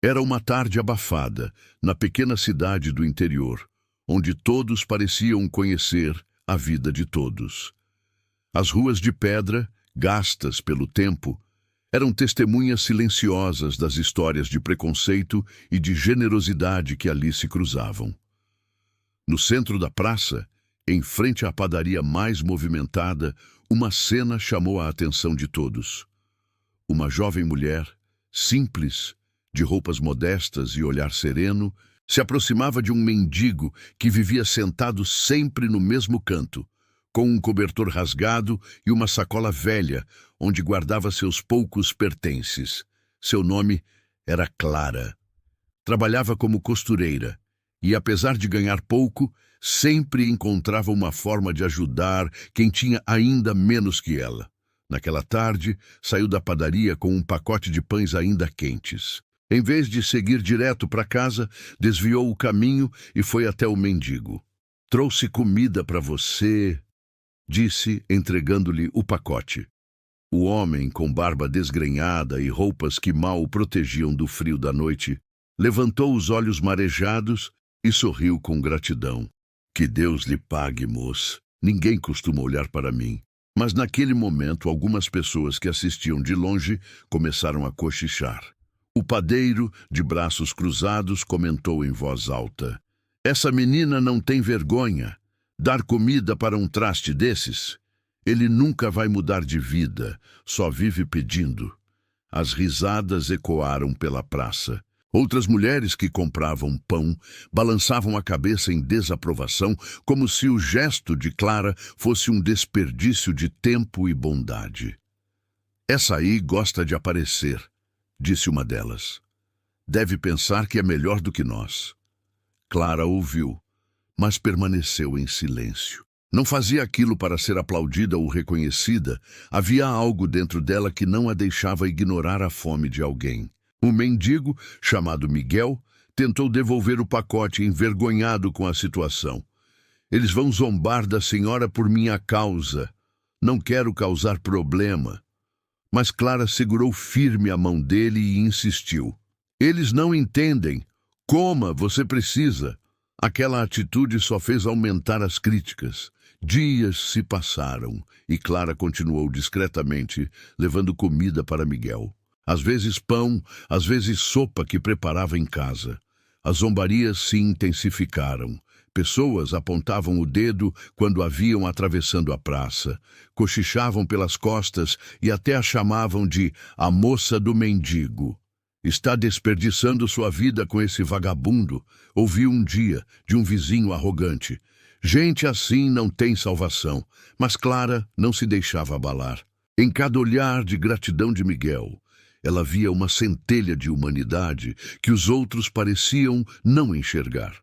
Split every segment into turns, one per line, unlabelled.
Era uma tarde abafada, na pequena cidade do interior, onde todos pareciam conhecer a vida de todos. As ruas de pedra, gastas pelo tempo, eram testemunhas silenciosas das histórias de preconceito e de generosidade que ali se cruzavam. No centro da praça, em frente à padaria mais movimentada, uma cena chamou a atenção de todos. Uma jovem mulher, simples, de roupas modestas e olhar sereno, se aproximava de um mendigo que vivia sentado sempre no mesmo canto, com um cobertor rasgado e uma sacola velha, onde guardava seus poucos pertences. Seu nome era Clara. Trabalhava como costureira e, apesar de ganhar pouco, sempre encontrava uma forma de ajudar quem tinha ainda menos que ela. Naquela tarde, saiu da padaria com um pacote de pães ainda quentes. Em vez de seguir direto para casa, desviou o caminho e foi até o mendigo. "Trouxe comida para você", disse, entregando-lhe o pacote. O homem, com barba desgrenhada e roupas que mal o protegiam do frio da noite, levantou os olhos marejados e sorriu com gratidão. "Que Deus lhe pague, moça. Ninguém costuma olhar para mim." Mas naquele momento, algumas pessoas que assistiam de longe começaram a cochichar. O padeiro, de braços cruzados, comentou em voz alta: "Essa menina não tem vergonha. Dar comida para um traste desses? Ele nunca vai mudar de vida, só vive pedindo." As risadas ecoaram pela praça. Outras mulheres que compravam pão balançavam a cabeça em desaprovação, como se o gesto de Clara fosse um desperdício de tempo e bondade. "Essa aí gosta de aparecer", disse uma delas. "Deve pensar que é melhor do que nós." Clara ouviu, mas permaneceu em silêncio. Não fazia aquilo para ser aplaudida ou reconhecida. Havia algo dentro dela que não a deixava ignorar a fome de alguém. Um mendigo, chamado Miguel, tentou devolver o pacote, envergonhado com a situação. "Eles vão zombar da senhora por minha causa. Não quero causar problema." Mas Clara segurou firme a mão dele e insistiu. "Eles não entendem. Coma, você precisa." Aquela atitude só fez aumentar as críticas. Dias se passaram e Clara continuou discretamente, levando comida para Miguel. Às vezes pão, às vezes sopa que preparava em casa. As zombarias se intensificaram. Pessoas apontavam o dedo quando a viam atravessando a praça, cochichavam pelas costas e até a chamavam de "a moça do mendigo." "Está desperdiçando sua vida com esse vagabundo", ouvi um dia de um vizinho arrogante. Gente assim não tem salvação, mas Clara não se deixava abalar. Em cada olhar de gratidão de Miguel, ela via uma centelha de humanidade que os outros pareciam não enxergar.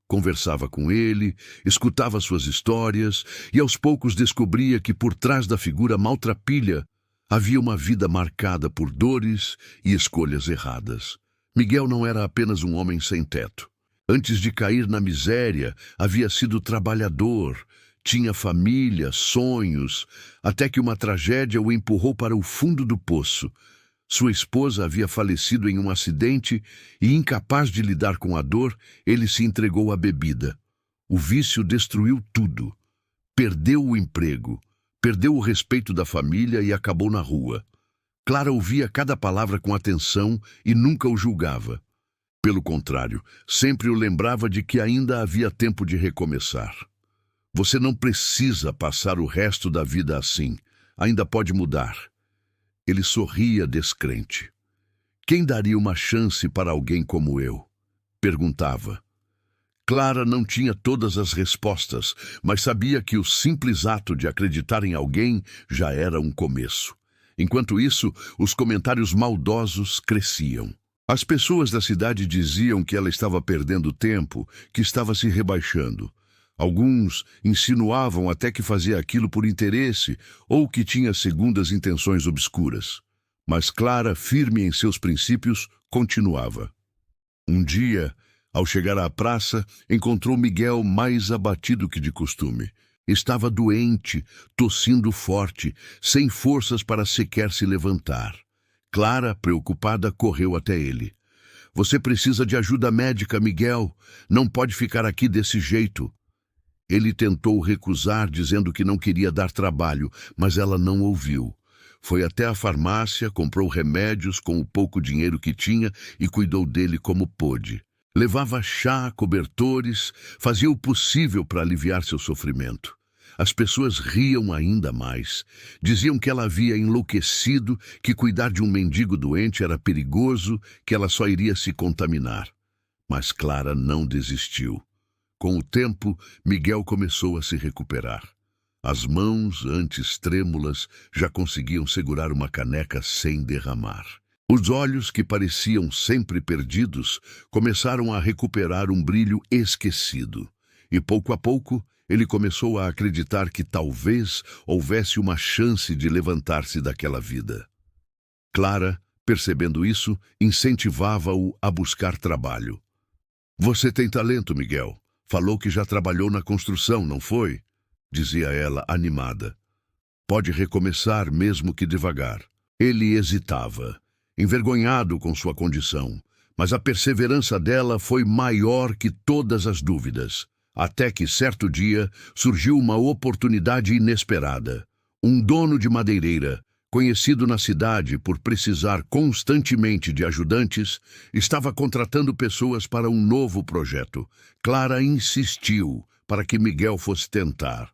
Conversava com ele, escutava suas histórias e aos poucos descobria que por trás da figura maltrapilha havia uma vida marcada por dores e escolhas erradas. Miguel não era apenas um homem sem teto. Antes de cair na miséria, havia sido trabalhador, tinha família, sonhos, até que uma tragédia o empurrou para o fundo do poço. Sua esposa havia falecido em um acidente e, incapaz de lidar com a dor, ele se entregou à bebida. O vício destruiu tudo. Perdeu o emprego, perdeu o respeito da família e acabou na rua. Clara ouvia cada palavra com atenção e nunca o julgava. Pelo contrário, sempre o lembrava de que ainda havia tempo de recomeçar. "Você não precisa passar o resto da vida assim. Ainda pode mudar." Ele sorria descrente. "Quem daria uma chance para alguém como eu?" perguntava. Clara não tinha todas as respostas, mas sabia que o simples ato de acreditar em alguém já era um começo. Enquanto isso, os comentários maldosos cresciam. As pessoas da cidade diziam que ela estava perdendo tempo, que estava se rebaixando. Alguns insinuavam até que fazia aquilo por interesse ou que tinha segundas intenções obscuras. Mas Clara, firme em seus princípios, continuava. Um dia, ao chegar à praça, encontrou Miguel mais abatido que de costume. Estava doente, tossindo forte, sem forças para sequer se levantar. Clara, preocupada, correu até ele. Você precisa de ajuda médica, Miguel. Não pode ficar aqui desse jeito. Ele tentou recusar, dizendo que não queria dar trabalho, mas ela não ouviu. Foi até a farmácia, comprou remédios com o pouco dinheiro que tinha e cuidou dele como pôde. Levava chá, cobertores, fazia o possível para aliviar seu sofrimento. As pessoas riam ainda mais. Diziam que ela havia enlouquecido, que cuidar de um mendigo doente era perigoso, que ela só iria se contaminar. Mas Clara não desistiu. Com o tempo, Miguel começou a se recuperar. As mãos, antes trêmulas, já conseguiam segurar uma caneca sem derramar. Os olhos, que pareciam sempre perdidos, começaram a recuperar um brilho esquecido. E pouco a pouco, ele começou a acreditar que talvez houvesse uma chance de levantar-se daquela vida. Clara, percebendo isso, incentivava-o a buscar trabalho. Você tem talento, Miguel. Falou que já trabalhou na construção, não foi? Dizia ela, animada. Pode recomeçar, mesmo que devagar. Ele hesitava, envergonhado com sua condição, mas a perseverança dela foi maior que todas as dúvidas, até que, certo dia, surgiu uma oportunidade inesperada. Um dono de madeireira, conhecido na cidade por precisar constantemente de ajudantes, estava contratando pessoas para um novo projeto. Clara insistiu para que Miguel fosse tentar.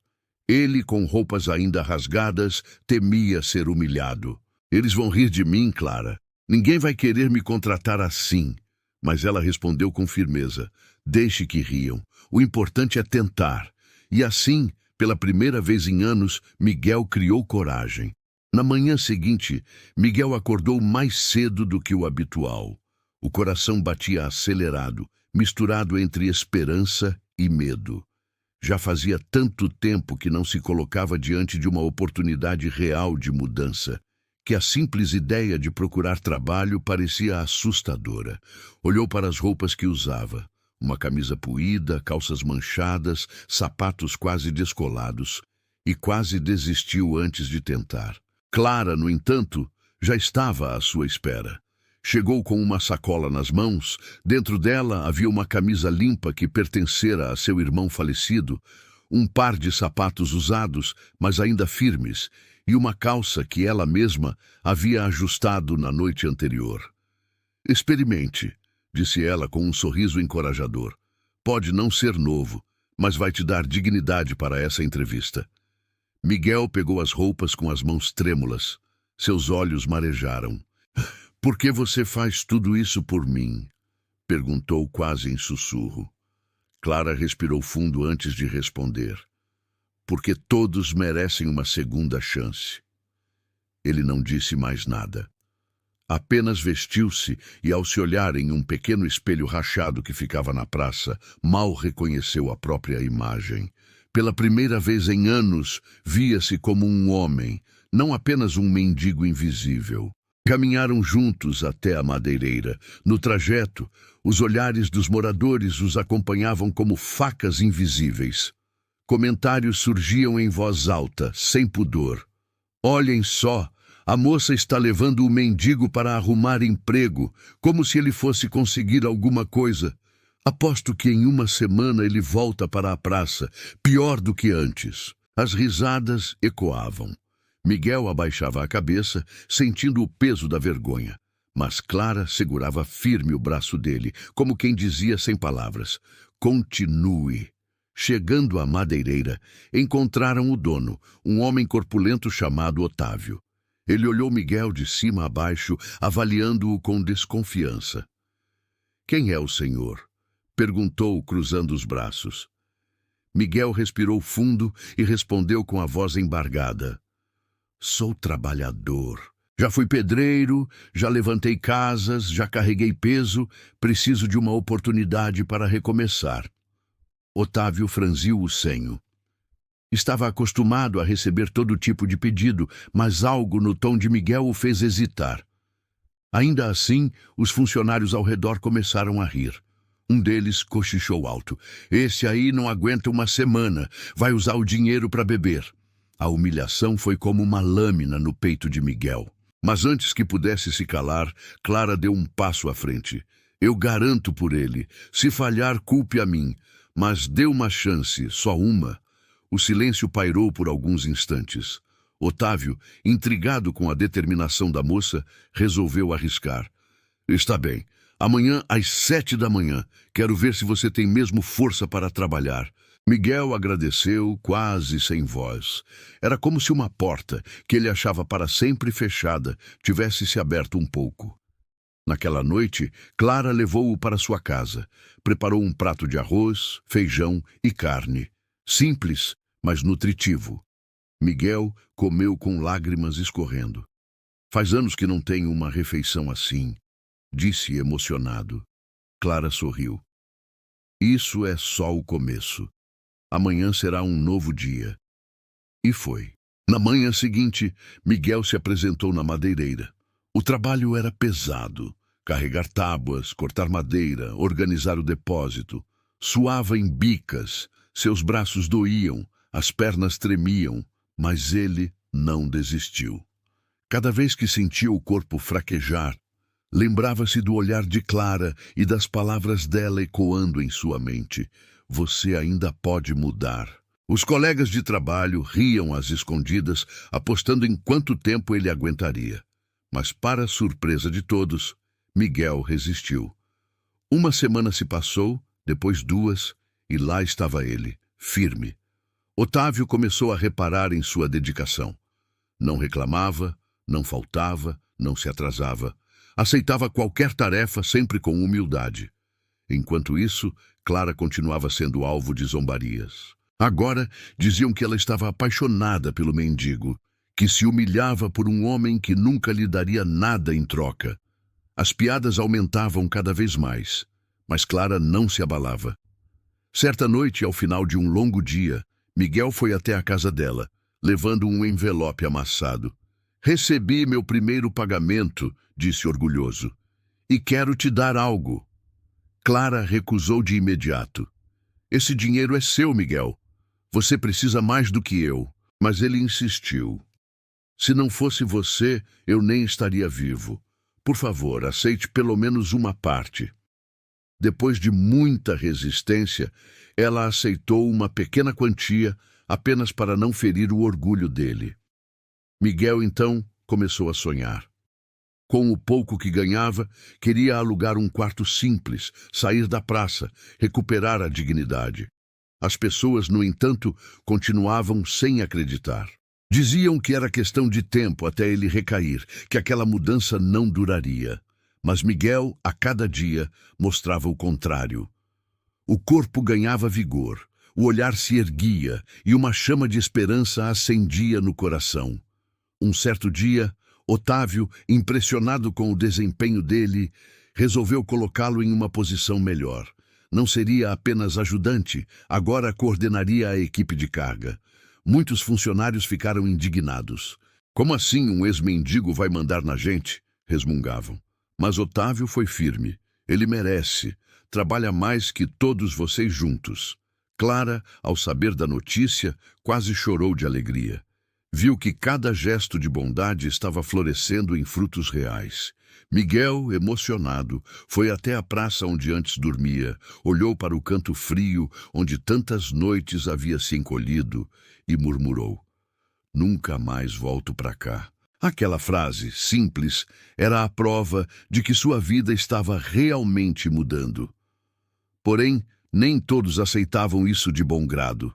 Ele, com roupas ainda rasgadas, temia ser humilhado. Eles vão rir de mim, Clara. Ninguém vai querer me contratar assim. Mas ela respondeu com firmeza. Deixe que riam. O importante é tentar. E assim, pela primeira vez em anos, Miguel criou coragem. Na manhã seguinte, Miguel acordou mais cedo do que o habitual. O coração batia acelerado, misturado entre esperança e medo. Já fazia tanto tempo que não se colocava diante de uma oportunidade real de mudança, que a simples ideia de procurar trabalho parecia assustadora. Olhou para as roupas que usava. Uma camisa poída, calças manchadas, sapatos quase descolados, e quase desistiu antes de tentar. Clara, no entanto, já estava à sua espera. Chegou com uma sacola nas mãos. Dentro dela havia uma camisa limpa que pertencera a seu irmão falecido, um par de sapatos usados, mas ainda firmes, e uma calça que ela mesma havia ajustado na noite anterior. Experimente, disse ela com um sorriso encorajador. Pode não ser novo, mas vai te dar dignidade para essa entrevista. Miguel pegou as roupas com as mãos trêmulas. Seus olhos marejaram. Por que você faz tudo isso por mim? Perguntou quase em sussurro. Clara respirou fundo antes de responder. Porque todos merecem uma segunda chance. Ele não disse mais nada. Apenas vestiu-se e, ao se olhar em um pequeno espelho rachado que ficava na praça, mal reconheceu a própria imagem. Pela primeira vez em anos, via-se como um homem, não apenas um mendigo invisível. Caminharam juntos até a madeireira. No trajeto, os olhares dos moradores os acompanhavam como facas invisíveis. Comentários surgiam em voz alta, sem pudor. Olhem só, a moça está levando o mendigo para arrumar emprego, como se ele fosse conseguir alguma coisa. Aposto que em uma semana ele volta para a praça, pior do que antes. As risadas ecoavam. Miguel abaixava a cabeça, sentindo o peso da vergonha. Mas Clara segurava firme o braço dele, como quem dizia sem palavras: continue. Chegando à madeireira, encontraram o dono, um homem corpulento chamado Otávio. Ele olhou Miguel de cima a baixo, avaliando-o com desconfiança. Quem é o senhor? Perguntou, cruzando os braços. Miguel respirou fundo e respondeu com a voz embargada. Sou trabalhador. Já fui pedreiro, já levantei casas, já carreguei peso, preciso de uma oportunidade para recomeçar. Otávio franziu o senho. Estava acostumado a receber todo tipo de pedido, mas algo no tom de Miguel o fez hesitar. Ainda assim, os funcionários ao redor começaram a rir. Um deles cochichou alto. Esse aí não aguenta uma semana, vai usar o dinheiro para beber. A humilhação foi como uma lâmina no peito de Miguel. Mas antes que pudesse se calar, Clara deu um passo à frente. Eu garanto por ele. Se falhar, culpe a mim. Mas dê uma chance, só uma. O silêncio pairou por alguns instantes. Otávio, intrigado com a determinação da moça, resolveu arriscar. Está bem. Amanhã às 7 da manhã. Quero ver se você tem mesmo força para trabalhar. Miguel agradeceu, quase sem voz. Era como se uma porta, que ele achava para sempre fechada, tivesse se aberto um pouco. Naquela noite, Clara levou-o para sua casa. Preparou um prato de arroz, feijão e carne. Simples, mas nutritivo. Miguel comeu com lágrimas escorrendo. Faz anos que não tenho uma refeição assim, disse emocionado. Clara sorriu. Isso é só o começo. Amanhã será um novo dia. E foi. Na manhã seguinte, Miguel se apresentou na madeireira. O trabalho era pesado. Carregar tábuas, cortar madeira, organizar o depósito. Suava em bicas, seus braços doíam, as pernas tremiam, mas ele não desistiu. Cada vez que sentia o corpo fraquejar, lembrava-se do olhar de Clara e das palavras dela ecoando em sua mente. Você ainda pode mudar. Os colegas de trabalho riam às escondidas, apostando em quanto tempo ele aguentaria. Mas, para surpresa de todos, Miguel resistiu. Uma semana se passou, depois 2, e lá estava ele, firme. Otávio começou a reparar em sua dedicação. Não reclamava, não faltava, não se atrasava. Aceitava qualquer tarefa sempre com humildade. Enquanto isso, Clara continuava sendo alvo de zombarias. Agora, diziam que ela estava apaixonada pelo mendigo, que se humilhava por um homem que nunca lhe daria nada em troca. As piadas aumentavam cada vez mais, mas Clara não se abalava. Certa noite, ao final de um longo dia, Miguel foi até a casa dela, levando um envelope amassado. Recebi meu primeiro pagamento, disse orgulhoso, e quero te dar algo. Clara recusou de imediato. Esse dinheiro é seu, Miguel. Você precisa mais do que eu. Mas ele insistiu. Se não fosse você, eu nem estaria vivo. Por favor, aceite pelo menos uma parte. Depois de muita resistência, ela aceitou uma pequena quantia apenas para não ferir o orgulho dele. Miguel, então, começou a sonhar. Com o pouco que ganhava, queria alugar um quarto simples, sair da praça, recuperar a dignidade. As pessoas, no entanto, continuavam sem acreditar. Diziam que era questão de tempo até ele recair, que aquela mudança não duraria. Mas Miguel, a cada dia, mostrava o contrário. O corpo ganhava vigor, o olhar se erguia e uma chama de esperança acendia no coração. Um certo dia, Otávio, impressionado com o desempenho dele, resolveu colocá-lo em uma posição melhor. Não seria apenas ajudante, agora coordenaria a equipe de carga. Muitos funcionários ficaram indignados. Como assim um ex-mendigo vai mandar na gente? Resmungavam. Mas Otávio foi firme. Ele merece. Trabalha mais que todos vocês juntos. Clara, ao saber da notícia, quase chorou de alegria. Viu que cada gesto de bondade estava florescendo em frutos reais. Miguel, emocionado, foi até a praça onde antes dormia, olhou para o canto frio onde tantas noites havia se encolhido e murmurou: "Nunca mais volto para cá." Aquela frase, simples, era a prova de que sua vida estava realmente mudando. Porém, nem todos aceitavam isso de bom grado.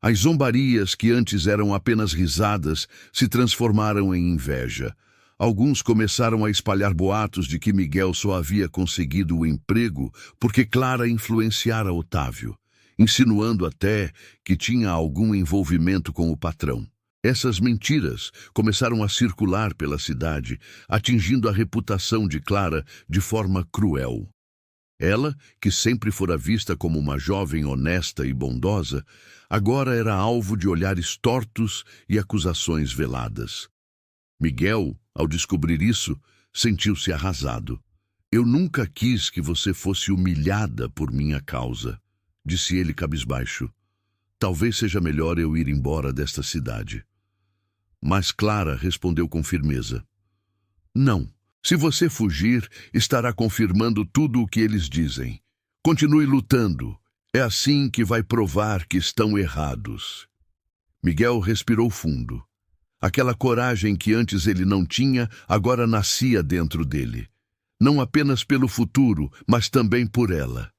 As zombarias, que antes eram apenas risadas, se transformaram em inveja. Alguns começaram a espalhar boatos de que Miguel só havia conseguido o emprego porque Clara influenciara Otávio, insinuando até que tinha algum envolvimento com o patrão. Essas mentiras começaram a circular pela cidade, atingindo a reputação de Clara de forma cruel. Ela, que sempre fora vista como uma jovem honesta e bondosa, agora era alvo de olhares tortos e acusações veladas. Miguel, ao descobrir isso, sentiu-se arrasado. "Eu nunca quis que você fosse humilhada por minha causa", disse ele cabisbaixo. "Talvez seja melhor eu ir embora desta cidade." Mas Clara respondeu com firmeza: "Não, Se você fugir, estará confirmando tudo o que eles dizem. Continue lutando. É assim que vai provar que estão errados. Miguel respirou fundo. Aquela coragem que antes ele não tinha, agora nascia dentro dele. Não apenas pelo futuro, mas também por ela.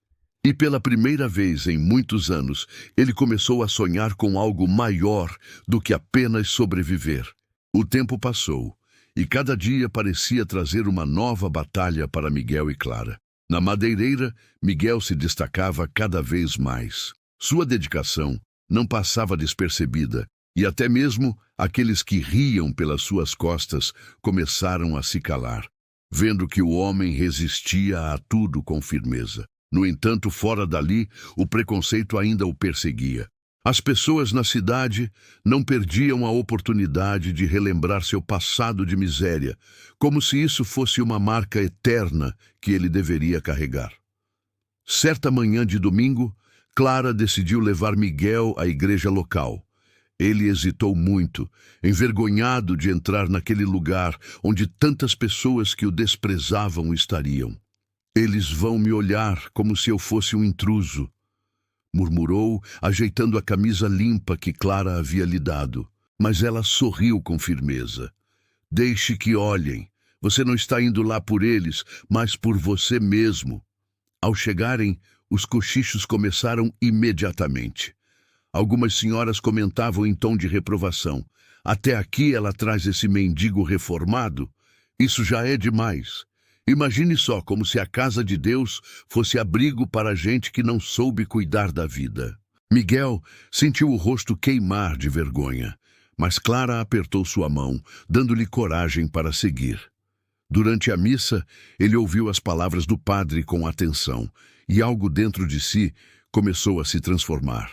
E pela primeira vez em muitos anos, ele começou a sonhar com algo maior do que apenas sobreviver. O tempo passou, e cada dia parecia trazer uma nova batalha para Miguel e Clara. Na madeireira, Miguel se destacava cada vez mais. Sua dedicação não passava despercebida, e até mesmo aqueles que riam pelas suas costas começaram a se calar, vendo que o homem resistia a tudo com firmeza. No entanto, fora dali, o preconceito ainda o perseguia. As pessoas na cidade não perdiam a oportunidade de relembrar seu passado de miséria, como se isso fosse uma marca eterna que ele deveria carregar. Certa manhã de domingo, Clara decidiu levar Miguel à igreja local. Ele hesitou muito, envergonhado de entrar naquele lugar onde tantas pessoas que o desprezavam estariam. Eles vão me olhar como se eu fosse um intruso, murmurou, ajeitando a camisa limpa que Clara havia lhe dado. Mas ela sorriu com firmeza. Deixe que olhem. Você não está indo lá por eles, mas por você mesmo. Ao chegarem, os cochichos começaram imediatamente. Algumas senhoras comentavam em tom de reprovação. Até aqui ela traz esse mendigo reformado? Isso já é demais. Imagine só como se a casa de Deus fosse abrigo para gente que não soube cuidar da vida. Miguel sentiu o rosto queimar de vergonha, mas Clara apertou sua mão, dando-lhe coragem para seguir. Durante a missa, ele ouviu as palavras do padre com atenção, e algo dentro de si começou a se transformar.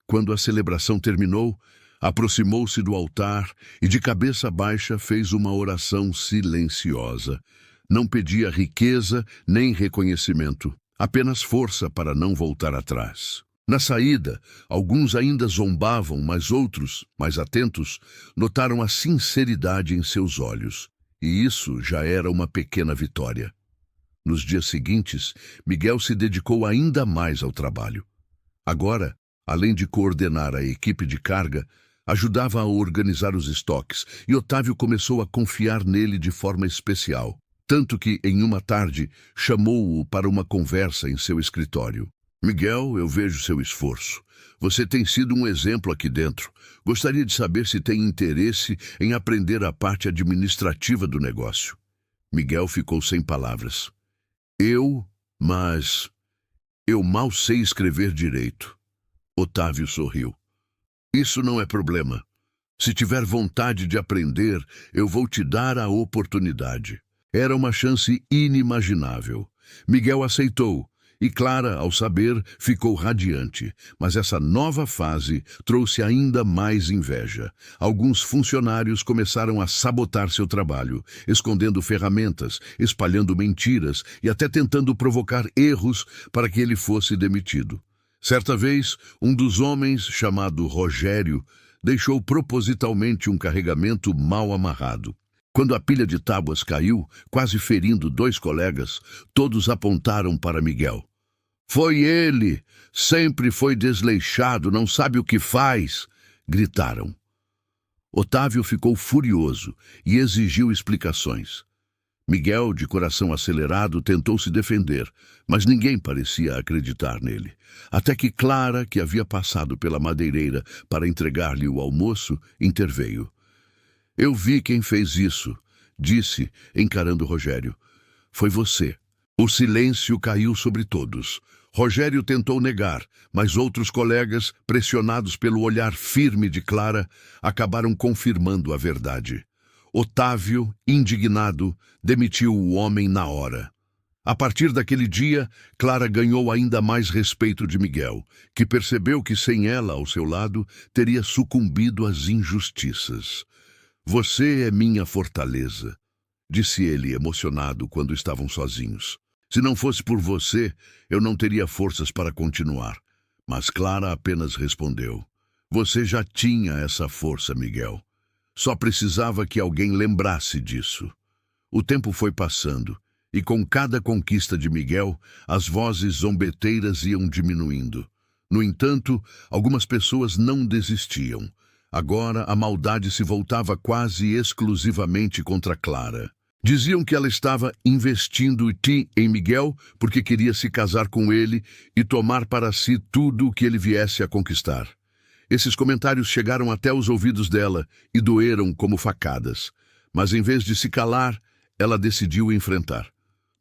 Quando a celebração terminou, aproximou-se do altar e, de cabeça baixa, fez uma oração silenciosa. Não pedia riqueza nem reconhecimento, apenas força para não voltar atrás. Na saída, alguns ainda zombavam, mas outros, mais atentos, notaram a sinceridade em seus olhos. E isso já era uma pequena vitória. Nos dias seguintes, Miguel se dedicou ainda mais ao trabalho. Agora, além de coordenar a equipe de carga, ajudava a organizar os estoques, e Otávio começou a confiar nele de forma especial. Tanto que, em uma tarde, chamou-o para uma conversa em seu escritório. Miguel, eu vejo seu esforço. Você tem sido um exemplo aqui dentro. Gostaria de saber se tem interesse em aprender a parte administrativa do negócio. Miguel ficou sem palavras. Mas eu mal sei escrever direito. Otávio sorriu. Isso não é problema. Se tiver vontade de aprender, eu vou te dar a oportunidade. Era uma chance inimaginável. Miguel aceitou, e Clara, ao saber, ficou radiante. Mas essa nova fase trouxe ainda mais inveja. Alguns funcionários começaram a sabotar seu trabalho, escondendo ferramentas, espalhando mentiras e até tentando provocar erros para que ele fosse demitido. Certa vez, um dos homens, chamado Rogério, deixou propositalmente um carregamento mal amarrado. Quando a pilha de tábuas caiu, quase ferindo 2 colegas, todos apontaram para Miguel. Foi ele! Sempre foi desleixado, não sabe o que faz! Gritaram. Otávio ficou furioso e exigiu explicações. Miguel, de coração acelerado, tentou se defender, mas ninguém parecia acreditar nele. Até que Clara, que havia passado pela madeireira para entregar-lhe o almoço, interveio. Eu vi quem fez isso, disse, encarando Rogério. Foi você. O silêncio caiu sobre todos. Rogério tentou negar, mas outros colegas, pressionados pelo olhar firme de Clara, acabaram confirmando a verdade. Otávio, indignado, demitiu o homem na hora. A partir daquele dia, Clara ganhou ainda mais respeito de Miguel, que percebeu que sem ela ao seu lado, teria sucumbido às injustiças. Você é minha fortaleza, disse ele emocionado quando estavam sozinhos. Se não fosse por você, eu não teria forças para continuar. Mas Clara apenas respondeu. Você já tinha essa força, Miguel. Só precisava que alguém lembrasse disso. O tempo foi passando, e com cada conquista de Miguel, as vozes zombeteiras iam diminuindo. No entanto, algumas pessoas não desistiam. Agora a maldade se voltava quase exclusivamente contra Clara. Diziam que ela estava investindo em Miguel porque queria se casar com ele e tomar para si tudo o que ele viesse a conquistar. Esses comentários chegaram até os ouvidos dela e doeram como facadas. Mas em vez de se calar, ela decidiu enfrentar.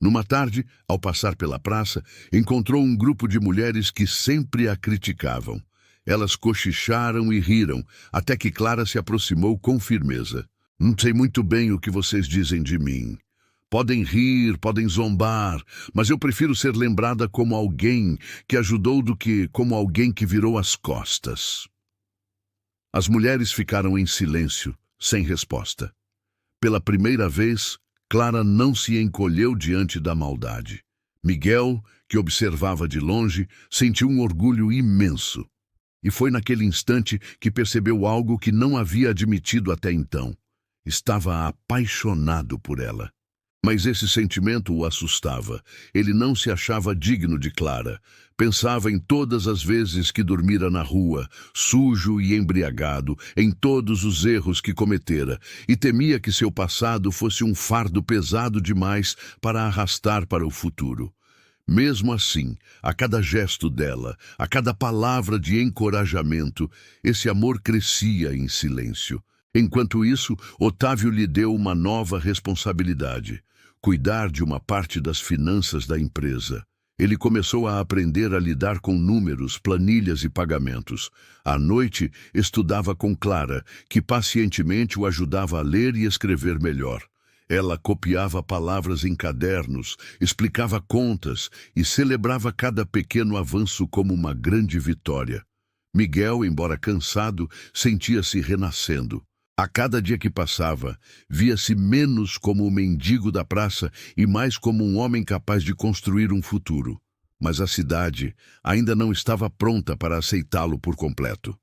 Numa tarde, ao passar pela praça, encontrou um grupo de mulheres que sempre a criticavam. Elas cochicharam e riram, até que Clara se aproximou com firmeza. Não sei muito bem o que vocês dizem de mim. Podem rir, podem zombar, mas eu prefiro ser lembrada como alguém que ajudou do que como alguém que virou as costas. As mulheres ficaram em silêncio, sem resposta. Pela primeira vez, Clara não se encolheu diante da maldade. Miguel, que observava de longe, sentiu um orgulho imenso. E foi naquele instante que percebeu algo que não havia admitido até então. Estava apaixonado por ela. Mas esse sentimento o assustava. Ele não se achava digno de Clara. Pensava em todas as vezes que dormira na rua, sujo e embriagado, em todos os erros que cometera, e temia que seu passado fosse um fardo pesado demais para arrastar para o futuro. Mesmo assim, a cada gesto dela, a cada palavra de encorajamento, esse amor crescia em silêncio. Enquanto isso, Otávio lhe deu uma nova responsabilidade: cuidar de uma parte das finanças da empresa. Ele começou a aprender a lidar com números, planilhas e pagamentos. À noite, estudava com Clara, que pacientemente o ajudava a ler e escrever melhor. Ela copiava palavras em cadernos, explicava contas e celebrava cada pequeno avanço como uma grande vitória. Miguel, embora cansado, sentia-se renascendo. A cada dia que passava, via-se menos como o mendigo da praça e mais como um homem capaz de construir um futuro. Mas a cidade ainda não estava pronta para aceitá-lo por completo.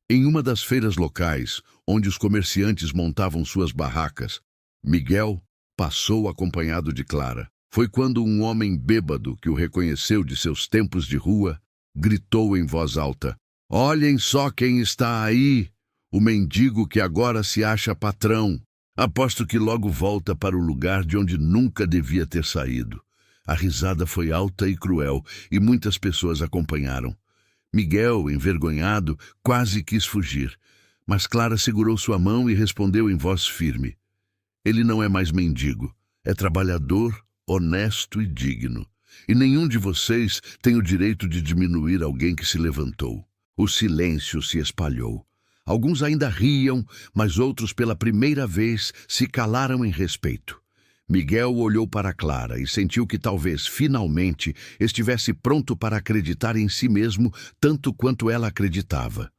Em uma das feiras locais, onde os comerciantes montavam suas barracas, Miguel passou acompanhado de Clara. Foi quando um homem bêbado, que o reconheceu de seus tempos de rua, gritou em voz alta: "Olhem só quem está aí! O mendigo que agora se acha patrão. Aposto que logo volta para o lugar de onde nunca devia ter saído." A risada foi alta e cruel, e muitas pessoas acompanharam. Miguel, envergonhado, quase quis fugir, mas Clara segurou sua mão e respondeu em voz firme: "Ele não é mais mendigo, é trabalhador, honesto e digno. E nenhum de vocês tem o direito de diminuir alguém que se levantou." O silêncio se espalhou. Alguns ainda riam, mas outros pela primeira vez se calaram em respeito. Miguel olhou para Clara e sentiu que talvez, finalmente, estivesse pronto para acreditar em si mesmo tanto quanto ela acreditava.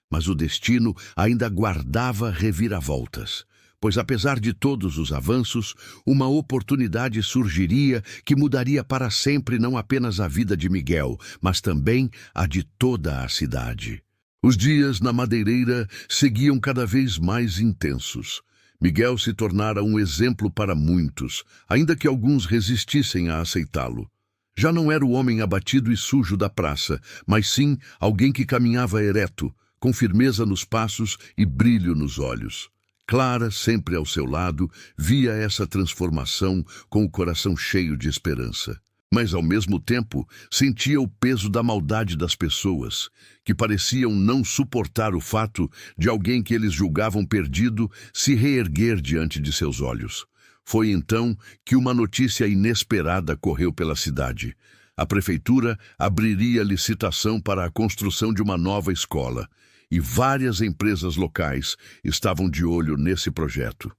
Mas o destino ainda guardava reviravoltas, pois apesar de todos os avanços, uma oportunidade surgiria que mudaria para sempre não apenas a vida de Miguel, mas também a de toda a cidade. Os dias na madeireira seguiam cada vez mais intensos. Miguel se tornara um exemplo para muitos, ainda que alguns resistissem a aceitá-lo. Já não era o homem abatido e sujo da praça, mas sim alguém que caminhava ereto, com firmeza nos passos e brilho nos olhos. Clara, sempre ao seu lado, via essa transformação com o coração cheio de esperança. Mas, ao mesmo tempo, sentia o peso da maldade das pessoas, que pareciam não suportar o fato de alguém que eles julgavam perdido se reerguer diante de seus olhos. Foi então que uma notícia inesperada correu pela cidade. A prefeitura abriria licitação para a construção de uma nova escola, e várias empresas locais estavam de olho nesse projeto.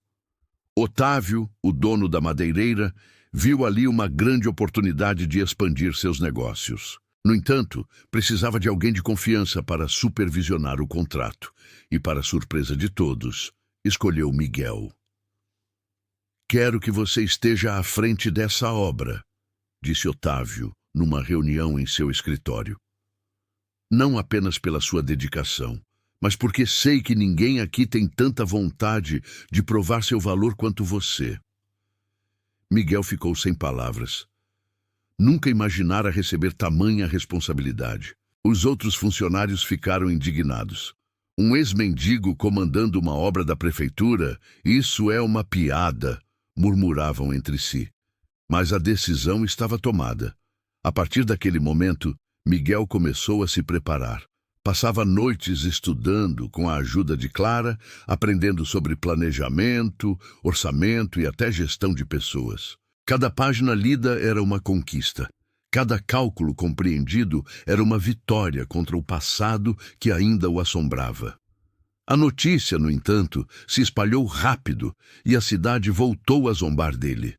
Otávio, o dono da madeireira, viu ali uma grande oportunidade de expandir seus negócios. No entanto, precisava de alguém de confiança para supervisionar o contrato, e, para surpresa de todos, escolheu Miguel. "Quero que você esteja à frente dessa obra", disse Otávio, numa reunião em seu escritório. "Não apenas pela sua dedicação, mas porque sei que ninguém aqui tem tanta vontade de provar seu valor quanto você." Miguel ficou sem palavras. Nunca imaginara receber tamanha responsabilidade. Os outros funcionários ficaram indignados. Um ex-mendigo comandando uma obra da prefeitura, isso é uma piada, murmuravam entre si. Mas a decisão estava tomada. A partir daquele momento, Miguel começou a se preparar. Passava noites estudando com a ajuda de Clara, aprendendo sobre planejamento, orçamento e até gestão de pessoas. Cada página lida era uma conquista. Cada cálculo compreendido era uma vitória contra o passado que ainda o assombrava. A notícia, no entanto, se espalhou rápido e a cidade voltou a zombar dele.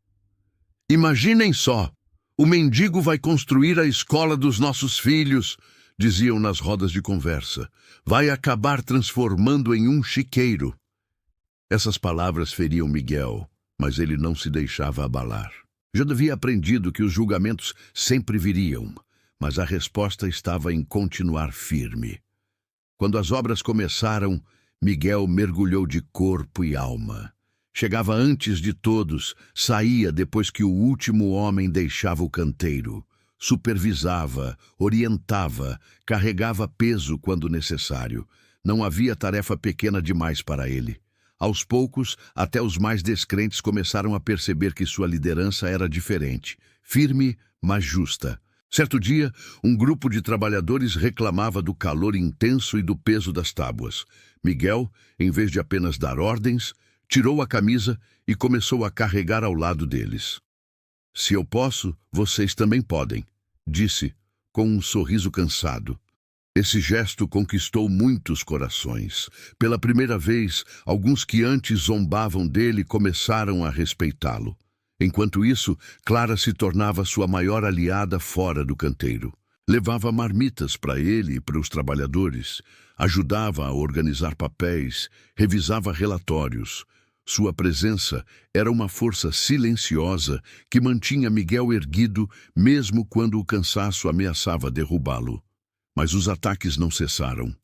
Imaginem só, o mendigo vai construir a escola dos nossos filhos, diziam nas rodas de conversa. Vai acabar transformando em um chiqueiro. Essas palavras feriam Miguel, mas ele não se deixava abalar. Já havia aprendido que os julgamentos sempre viriam, mas a resposta estava em continuar firme. Quando as obras começaram, Miguel mergulhou de corpo e alma. Chegava antes de todos, saía depois que o último homem deixava o canteiro. Supervisava, orientava, carregava peso quando necessário. Não havia tarefa pequena demais para ele. Aos poucos, até os mais descrentes começaram a perceber que sua liderança era diferente, firme, mas justa. Certo dia, um grupo de trabalhadores reclamava do calor intenso e do peso das tábuas. Miguel, em vez de apenas dar ordens, tirou a camisa e começou a carregar ao lado deles. Se eu posso, vocês também podem, disse, com um sorriso cansado. Esse gesto conquistou muitos corações. Pela primeira vez, alguns que antes zombavam dele começaram a respeitá-lo. Enquanto isso, Clara se tornava sua maior aliada fora do canteiro. Levava marmitas para ele e para os trabalhadores, ajudava a organizar papéis, revisava relatórios. Sua presença era uma força silenciosa que mantinha Miguel erguido mesmo quando o cansaço ameaçava derrubá-lo. Mas os ataques não cessaram.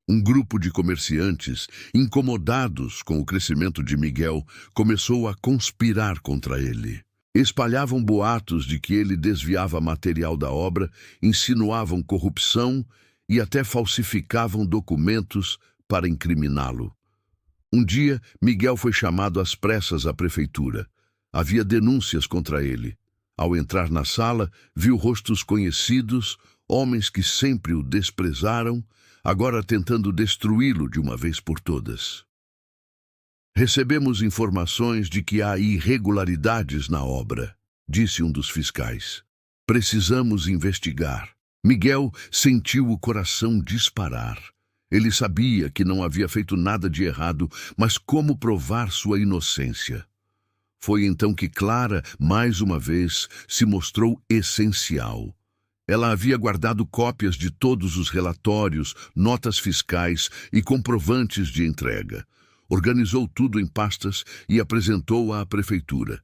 Um grupo de comerciantes, incomodados com o crescimento de Miguel, começou a conspirar contra ele. Espalhavam boatos de que ele desviava material da obra, insinuavam corrupção e até falsificavam documentos para incriminá-lo. Um dia, Miguel foi chamado às pressas à prefeitura. Havia denúncias contra ele. Ao entrar na sala, viu rostos conhecidos, homens que sempre o desprezaram, agora tentando destruí-lo de uma vez por todas. Recebemos informações de que há irregularidades na obra, disse um dos fiscais. Precisamos investigar. Miguel sentiu o coração disparar. Ele sabia que não havia feito nada de errado, mas como provar sua inocência? Foi então que Clara, mais uma vez, se mostrou essencial. Ela havia guardado cópias de todos os relatórios, notas fiscais e comprovantes de entrega. Organizou tudo em pastas e apresentou-a à prefeitura.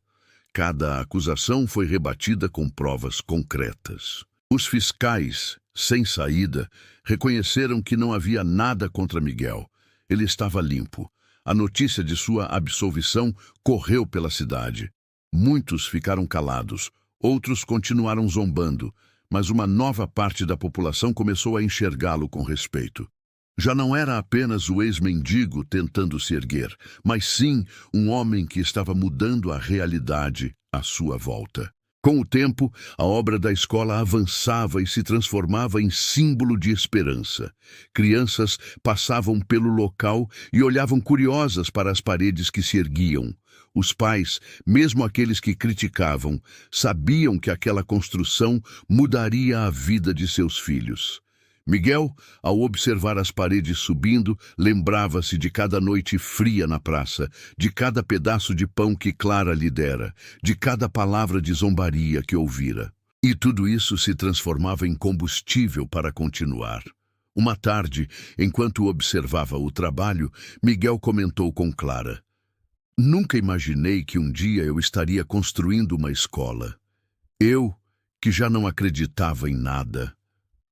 Cada acusação foi rebatida com provas concretas. Os fiscais, sem saída, reconheceram que não havia nada contra Miguel. Ele estava limpo. A notícia de sua absolvição correu pela cidade. Muitos ficaram calados, outros continuaram zombando, mas uma nova parte da população começou a enxergá-lo com respeito. Já não era apenas o ex-mendigo tentando se erguer, mas sim um homem que estava mudando a realidade à sua volta. Com o tempo, a obra da escola avançava e se transformava em símbolo de esperança. Crianças passavam pelo local e olhavam curiosas para as paredes que se erguiam. Os pais, mesmo aqueles que criticavam, sabiam que aquela construção mudaria a vida de seus filhos. Miguel, ao observar as paredes subindo, lembrava-se de cada noite fria na praça, de cada pedaço de pão que Clara lhe dera, de cada palavra de zombaria que ouvira. E tudo isso se transformava em combustível para continuar. Uma tarde, enquanto observava o trabalho, Miguel comentou com Clara: "Nunca imaginei que um dia eu estaria construindo uma escola. Eu, que já não acreditava em nada."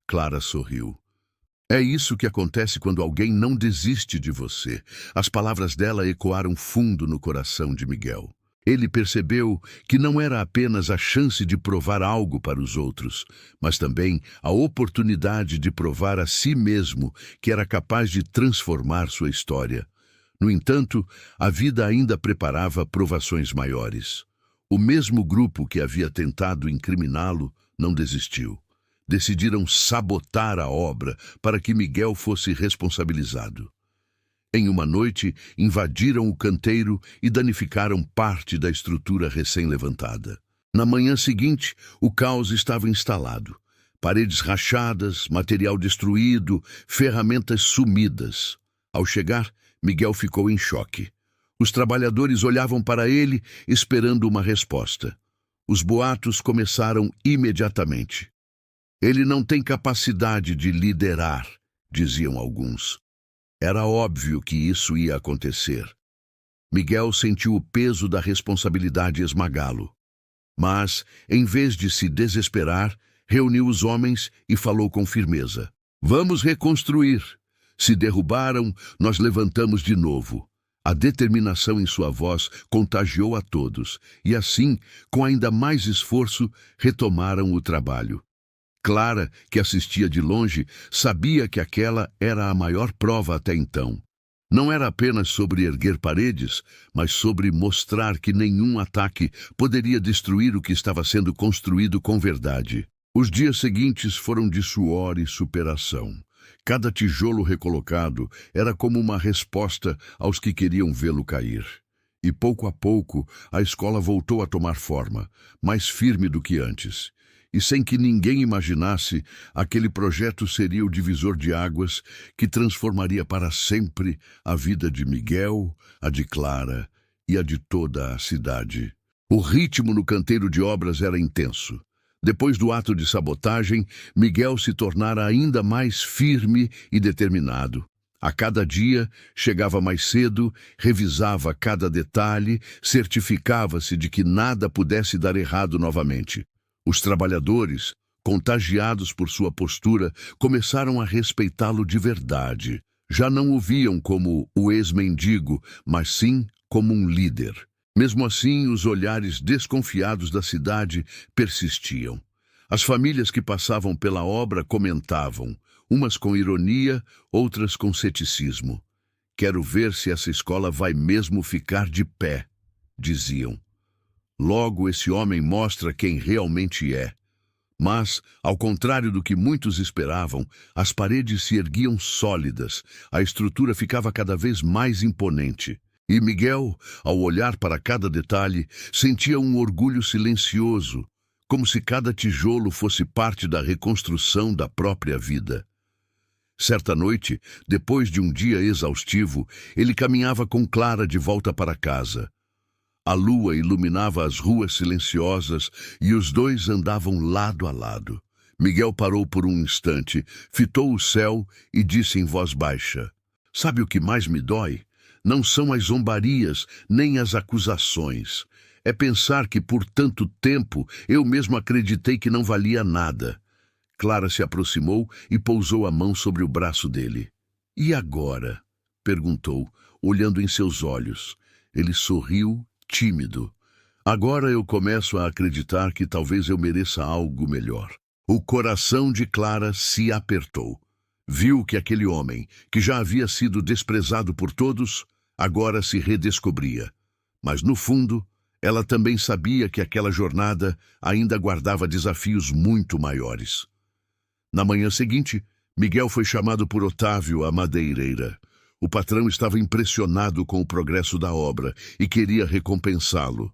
Clara sorriu. É isso que acontece quando alguém não desiste de você. As palavras dela ecoaram fundo no coração de Miguel. Ele percebeu que não era apenas a chance de provar algo para os outros, mas também a oportunidade de provar a si mesmo que era capaz de transformar sua história. No entanto, a vida ainda preparava provações maiores. O mesmo grupo que havia tentado incriminá-lo não desistiu. Decidiram sabotar a obra para que Miguel fosse responsabilizado. Em uma noite, invadiram o canteiro e danificaram parte da estrutura recém-levantada. Na manhã seguinte, o caos estava instalado. Paredes rachadas, material destruído, ferramentas sumidas. Ao chegar, Miguel ficou em choque. Os trabalhadores olhavam para ele, esperando uma resposta. Os boatos começaram imediatamente. Ele não tem capacidade de liderar, diziam alguns. Era óbvio que isso ia acontecer. Miguel sentiu o peso da responsabilidade esmagá-lo. Mas, em vez de se desesperar, reuniu os homens e falou com firmeza. Vamos reconstruir. Se derrubaram, nós levantamos de novo. A determinação em sua voz contagiou a todos, e assim, com ainda mais esforço, retomaram o trabalho. Clara, que assistia de longe, sabia que aquela era a maior prova até então. Não era apenas sobre erguer paredes, mas sobre mostrar que nenhum ataque poderia destruir o que estava sendo construído com verdade. Os dias seguintes foram de suor e superação. Cada tijolo recolocado era como uma resposta aos que queriam vê-lo cair. E pouco a pouco, a escola voltou a tomar forma, mais firme do que antes. E sem que ninguém imaginasse, aquele projeto seria o divisor de águas que transformaria para sempre a vida de Miguel, a de Clara e a de toda a cidade. O ritmo no canteiro de obras era intenso. Depois do ato de sabotagem, Miguel se tornara ainda mais firme e determinado. A cada dia, chegava mais cedo, revisava cada detalhe, certificava-se de que nada pudesse dar errado novamente. Os trabalhadores, contagiados por sua postura, começaram a respeitá-lo de verdade. Já não o viam como o ex-mendigo, mas sim como um líder. Mesmo assim, os olhares desconfiados da cidade persistiam. As famílias que passavam pela obra comentavam, umas com ironia, outras com ceticismo. Quero ver se essa escola vai mesmo ficar de pé, diziam. Logo, esse homem mostra quem realmente é. Mas, ao contrário do que muitos esperavam, as paredes se erguiam sólidas, a estrutura ficava cada vez mais imponente. E Miguel, ao olhar para cada detalhe, sentia um orgulho silencioso, como se cada tijolo fosse parte da reconstrução da própria vida. Certa noite, depois de um dia exaustivo, ele caminhava com Clara de volta para casa. A lua iluminava as ruas silenciosas e os dois andavam lado a lado. Miguel parou por um instante, fitou o céu e disse em voz baixa: "Sabe o que mais me dói? Não são as zombarias, nem as acusações. É pensar que por tanto tempo eu mesmo acreditei que não valia nada." Clara se aproximou e pousou a mão sobre o braço dele. "E agora?" perguntou, olhando em seus olhos. Ele sorriu, tímido. "Agora eu começo a acreditar que talvez eu mereça algo melhor." O coração de Clara se apertou. Viu que aquele homem, que já havia sido desprezado por todos, agora se redescobria. Mas, no fundo, ela também sabia que aquela jornada ainda guardava desafios muito maiores. Na manhã seguinte, Miguel foi chamado por Otávio à madeireira. O patrão estava impressionado com o progresso da obra e queria recompensá-lo.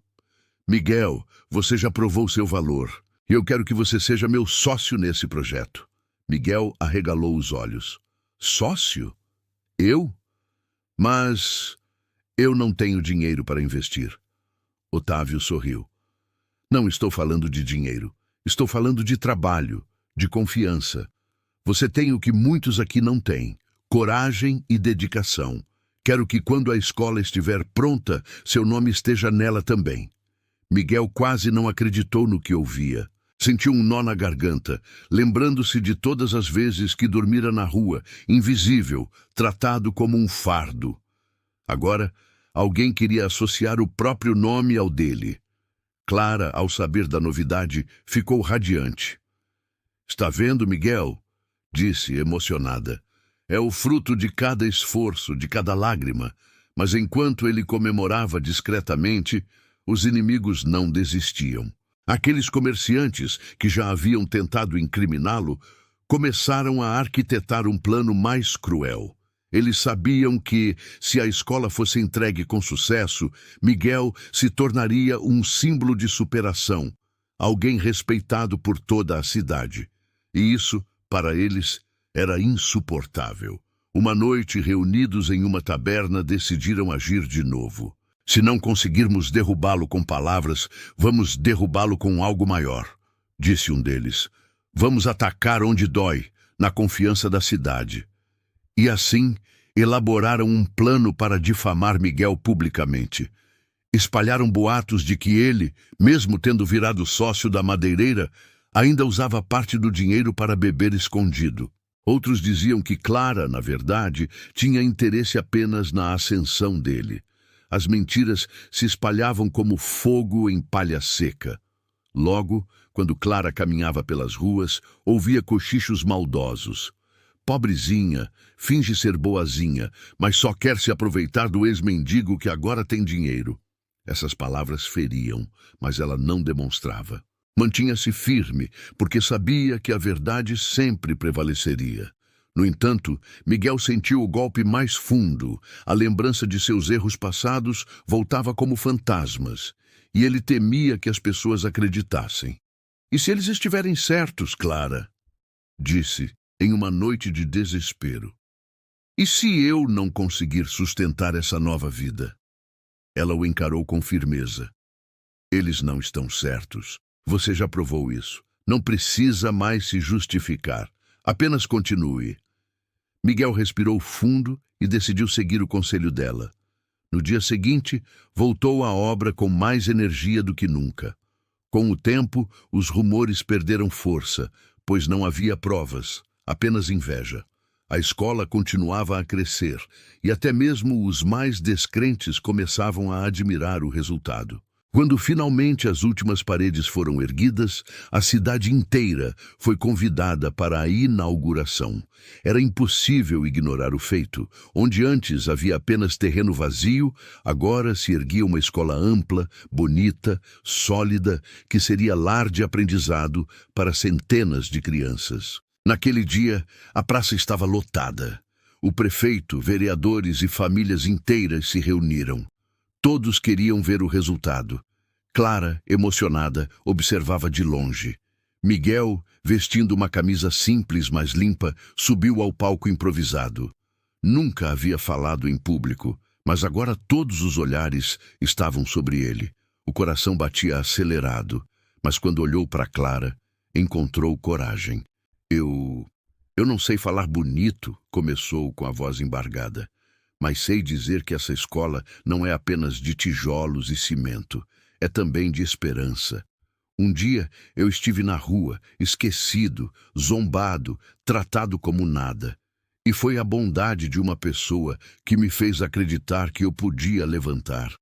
"Miguel, você já provou seu valor. E eu quero que você seja meu sócio nesse projeto." Miguel arregalou os olhos. "Sócio? Eu? Mas eu não tenho dinheiro para investir." Otávio sorriu. "Não estou falando de dinheiro. Estou falando de trabalho, de confiança. Você tem o que muitos aqui não têm: coragem e dedicação. Quero que quando a escola estiver pronta, seu nome esteja nela também." Miguel quase não acreditou no que ouvia. Sentiu um nó na garganta, lembrando-se de todas as vezes que dormira na rua, invisível, tratado como um fardo. Agora, Alguém queria associar o próprio nome ao dele. Clara, ao saber da novidade, ficou radiante. "Está vendo, Miguel?" disse, emocionada. "É o fruto de cada esforço, de cada lágrima. Mas enquanto ele comemorava discretamente, os inimigos não desistiam. Aqueles comerciantes que já haviam tentado incriminá-lo começaram a arquitetar um plano mais cruel. Eles sabiam que, se a escola fosse entregue com sucesso, Miguel se tornaria um símbolo de superação, alguém respeitado por toda a cidade. E isso, para eles, era insuportável. Uma noite, reunidos em uma taberna, decidiram agir de novo. "Se não conseguirmos derrubá-lo com palavras, vamos derrubá-lo com algo maior", disse um deles. "Vamos atacar onde dói, na confiança da cidade." E assim, elaboraram um plano para difamar Miguel publicamente. Espalharam boatos de que ele, mesmo tendo virado sócio da madeireira, ainda usava parte do dinheiro para beber escondido. Outros diziam que Clara, na verdade, tinha interesse apenas na ascensão dele. As mentiras se espalhavam como fogo em palha seca. Logo, quando Clara caminhava pelas ruas, ouvia cochichos maldosos. "Pobrezinha, finge ser boazinha, mas só quer se aproveitar do ex-mendigo que agora tem dinheiro." Essas palavras feriam, mas ela não demonstrava. Mantinha-se firme, porque sabia que a verdade sempre prevaleceria. No entanto, Miguel sentiu o golpe mais fundo. A lembrança de seus erros passados voltava como fantasmas, e ele temia que as pessoas acreditassem. "E se eles estiverem certos, Clara?" disse, em uma noite de desespero. "E se eu não conseguir sustentar essa nova vida?" Ela o encarou com firmeza. "Eles não estão certos. Você já provou isso. Não precisa mais se justificar. Apenas continue." Miguel respirou fundo e decidiu seguir o conselho dela. No dia seguinte, voltou à obra com mais energia do que nunca. Com o tempo, os rumores perderam força, pois não havia provas, apenas inveja. A escola continuava a crescer, e até mesmo os mais descrentes começavam a admirar o resultado. Quando finalmente as últimas paredes foram erguidas, a cidade inteira foi convidada para a inauguração. Era impossível ignorar o feito. Onde antes havia apenas terreno vazio, agora se erguia uma escola ampla, bonita, sólida, que seria lar de aprendizado para centenas de crianças. Naquele dia, a praça estava lotada. O prefeito, vereadores e famílias inteiras se reuniram. Todos queriam ver o resultado. Clara, emocionada, observava de longe. Miguel, vestindo uma camisa simples, mas limpa, subiu ao palco improvisado. Nunca havia falado em público, mas agora todos os olhares estavam sobre ele. O coração batia acelerado, mas quando olhou para Clara, encontrou coragem. Eu não sei falar bonito", começou com a voz embargada. "Mas sei dizer que essa escola não é apenas de tijolos e cimento, é também de esperança. Um dia eu estive na rua, esquecido, zombado, tratado como nada. E foi a bondade de uma pessoa que me fez acreditar que eu podia levantar.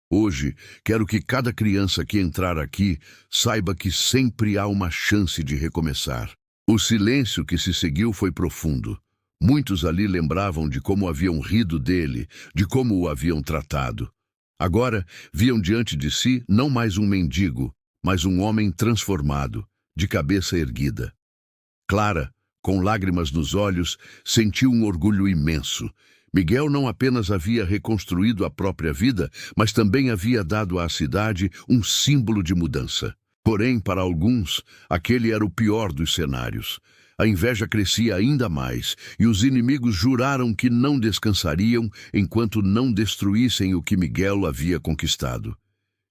Hoje, quero que cada criança que entrar aqui saiba que sempre há uma chance de recomeçar." O silêncio que se seguiu foi profundo. Muitos ali lembravam de como haviam rido dele, de como o haviam tratado. Agora, viam diante de si não mais um mendigo, mas um homem transformado, de cabeça erguida. Clara, com lágrimas nos olhos, sentiu um orgulho imenso. Miguel não apenas havia reconstruído a própria vida, mas também havia dado à cidade um símbolo de mudança. Porém, para alguns, aquele era o pior dos cenários. A inveja crescia ainda mais, e os inimigos juraram que não descansariam enquanto não destruíssem o que Miguel havia conquistado.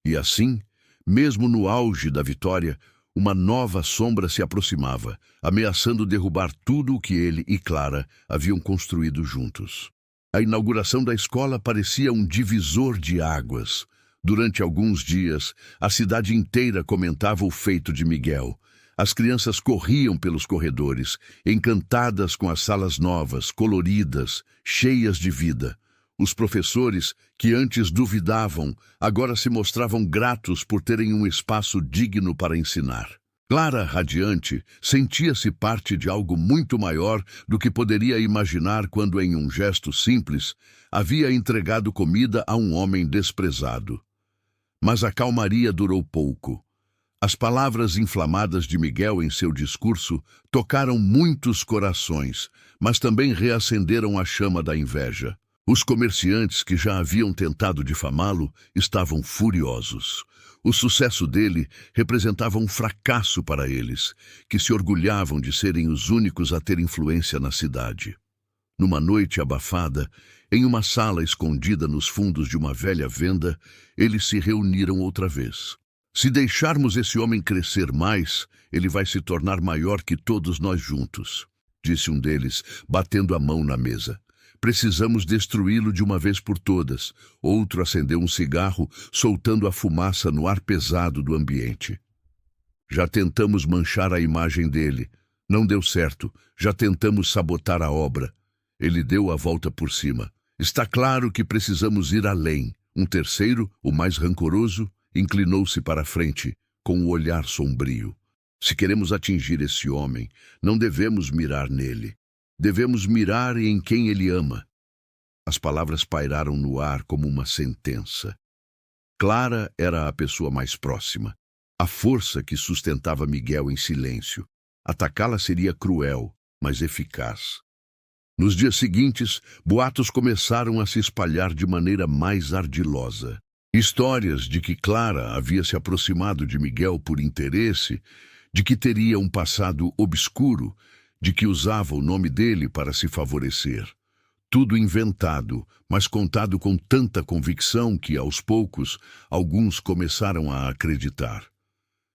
E assim, mesmo no auge da vitória, uma nova sombra se aproximava, ameaçando derrubar tudo o que ele e Clara haviam construído juntos. A inauguração da escola parecia um divisor de águas. Durante alguns dias, a cidade inteira comentava o feito de Miguel. As crianças corriam pelos corredores, encantadas com as salas novas, coloridas, cheias de vida. Os professores, que antes duvidavam, agora se mostravam gratos por terem um espaço digno para ensinar. Clara, radiante, sentia-se parte de algo muito maior do que poderia imaginar quando, em um gesto simples, havia entregado comida a um homem desprezado. Mas a calmaria durou pouco. As palavras inflamadas de Miguel em seu discurso tocaram muitos corações, mas também reacenderam a chama da inveja. Os comerciantes que já haviam tentado difamá-lo estavam furiosos. O sucesso dele representava um fracasso para eles, que se orgulhavam de serem os únicos a ter influência na cidade. Numa noite abafada, em uma sala escondida nos fundos de uma velha venda, eles se reuniram outra vez. Se deixarmos esse homem crescer mais, ele vai se tornar maior que todos nós juntos, disse um deles, batendo a mão na mesa. Precisamos destruí-lo de uma vez por todas. Outro acendeu um cigarro, soltando a fumaça no ar pesado do ambiente. Já tentamos manchar a imagem dele. Não deu certo. Já tentamos sabotar a obra. Ele deu a volta por cima. Está claro que precisamos ir além. Um terceiro, o mais rancoroso, inclinou-se para a frente, com o olhar sombrio. Se queremos atingir esse homem, não devemos mirar nele. Devemos mirar em quem ele ama. As palavras pairaram no ar como uma sentença. Clara era a pessoa mais próxima, a força que sustentava Miguel em silêncio. Atacá-la seria cruel, mas eficaz. Nos dias seguintes, boatos começaram a se espalhar de maneira mais ardilosa. Histórias de que Clara havia se aproximado de Miguel por interesse, de que teria um passado obscuro, de que usava o nome dele para se favorecer. Tudo inventado, mas contado com tanta convicção que, aos poucos, alguns começaram a acreditar.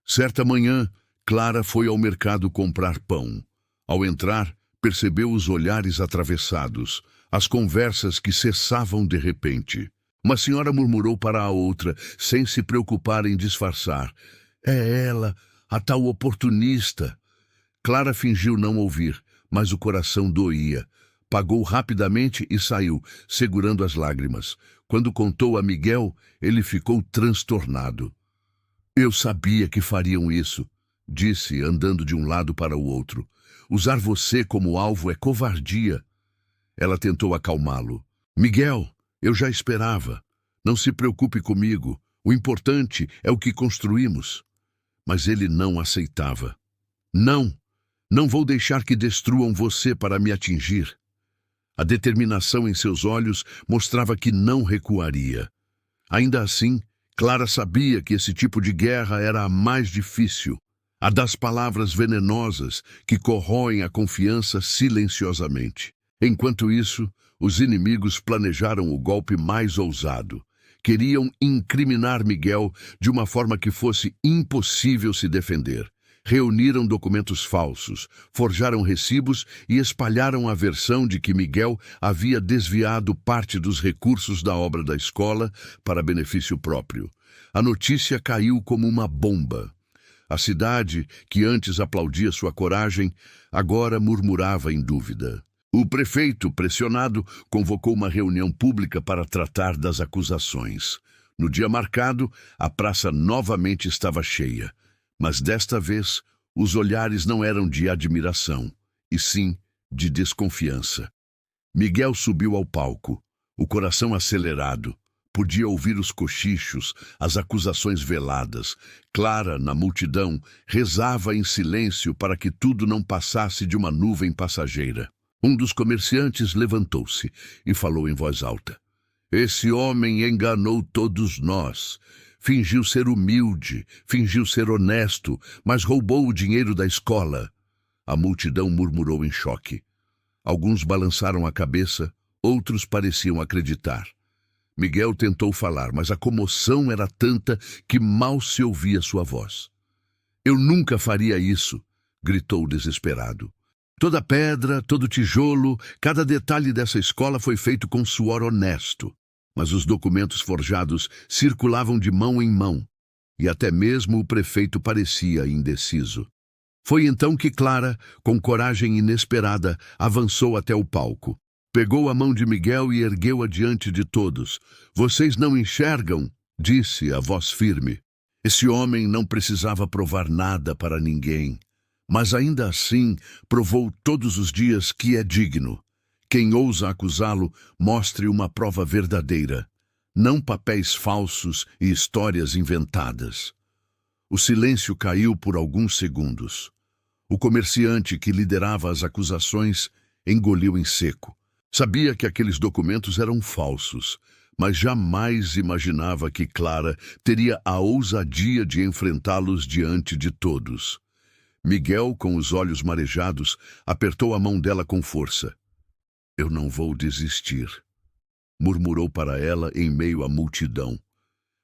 Certa manhã, Clara foi ao mercado comprar pão. Ao entrar, percebeu os olhares atravessados, as conversas que cessavam de repente. Uma senhora murmurou para a outra, sem se preocupar em disfarçar. É ela, a tal oportunista. Clara fingiu não ouvir, mas o coração doía. Pagou rapidamente e saiu, segurando as lágrimas. Quando contou a Miguel, ele ficou transtornado. Eu sabia que fariam isso, disse, andando de um lado para o outro. Usar você como alvo é covardia. Ela tentou acalmá-lo. Miguel, eu já esperava. Não se preocupe comigo. O importante é o que construímos. Mas ele não aceitava. Não. Não vou deixar que destruam você para me atingir. A determinação em seus olhos mostrava que não recuaria. Ainda assim, Clara sabia que esse tipo de guerra era a mais difícil, a das palavras venenosas que corroem a confiança silenciosamente. Enquanto isso, os inimigos planejaram o golpe mais ousado. Queriam incriminar Miguel de uma forma que fosse impossível se defender. Reuniram documentos falsos, forjaram recibos e espalharam a versão de que Miguel havia desviado parte dos recursos da obra da escola para benefício próprio. A notícia caiu como uma bomba. A cidade, que antes aplaudia sua coragem, agora murmurava em dúvida. O prefeito, pressionado, convocou uma reunião pública para tratar das acusações. No dia marcado, a praça novamente estava cheia. Mas desta vez, os olhares não eram de admiração, e sim de desconfiança. Miguel subiu ao palco, o coração acelerado. Podia ouvir os cochichos, as acusações veladas. Clara, na multidão, rezava em silêncio para que tudo não passasse de uma nuvem passageira. Um dos comerciantes levantou-se e falou em voz alta. Esse homem enganou todos nós. Fingiu ser humilde, fingiu ser honesto, mas roubou o dinheiro da escola. A multidão murmurou em choque. Alguns balançaram a cabeça, outros pareciam acreditar. Miguel tentou falar, mas a comoção era tanta que mal se ouvia sua voz. Eu nunca faria isso, gritou desesperado. Toda pedra, todo tijolo, cada detalhe dessa escola foi feito com suor honesto. Mas os documentos forjados circulavam de mão em mão, e até mesmo o prefeito parecia indeciso. Foi então que Clara, com coragem inesperada, avançou até o palco. Pegou a mão de Miguel e ergueu-a diante de todos. Vocês não enxergam? Disse a voz firme. Esse homem não precisava provar nada para ninguém, mas ainda assim provou todos os dias que é digno. Quem ousa acusá-lo, mostre uma prova verdadeira, não papéis falsos e histórias inventadas. O silêncio caiu por alguns segundos. O comerciante que liderava as acusações engoliu em seco. Sabia que aqueles documentos eram falsos, mas jamais imaginava que Clara teria a ousadia de enfrentá-los diante de todos. Miguel, com os olhos marejados, apertou a mão dela com força. Eu não vou desistir, murmurou para ela em meio à multidão.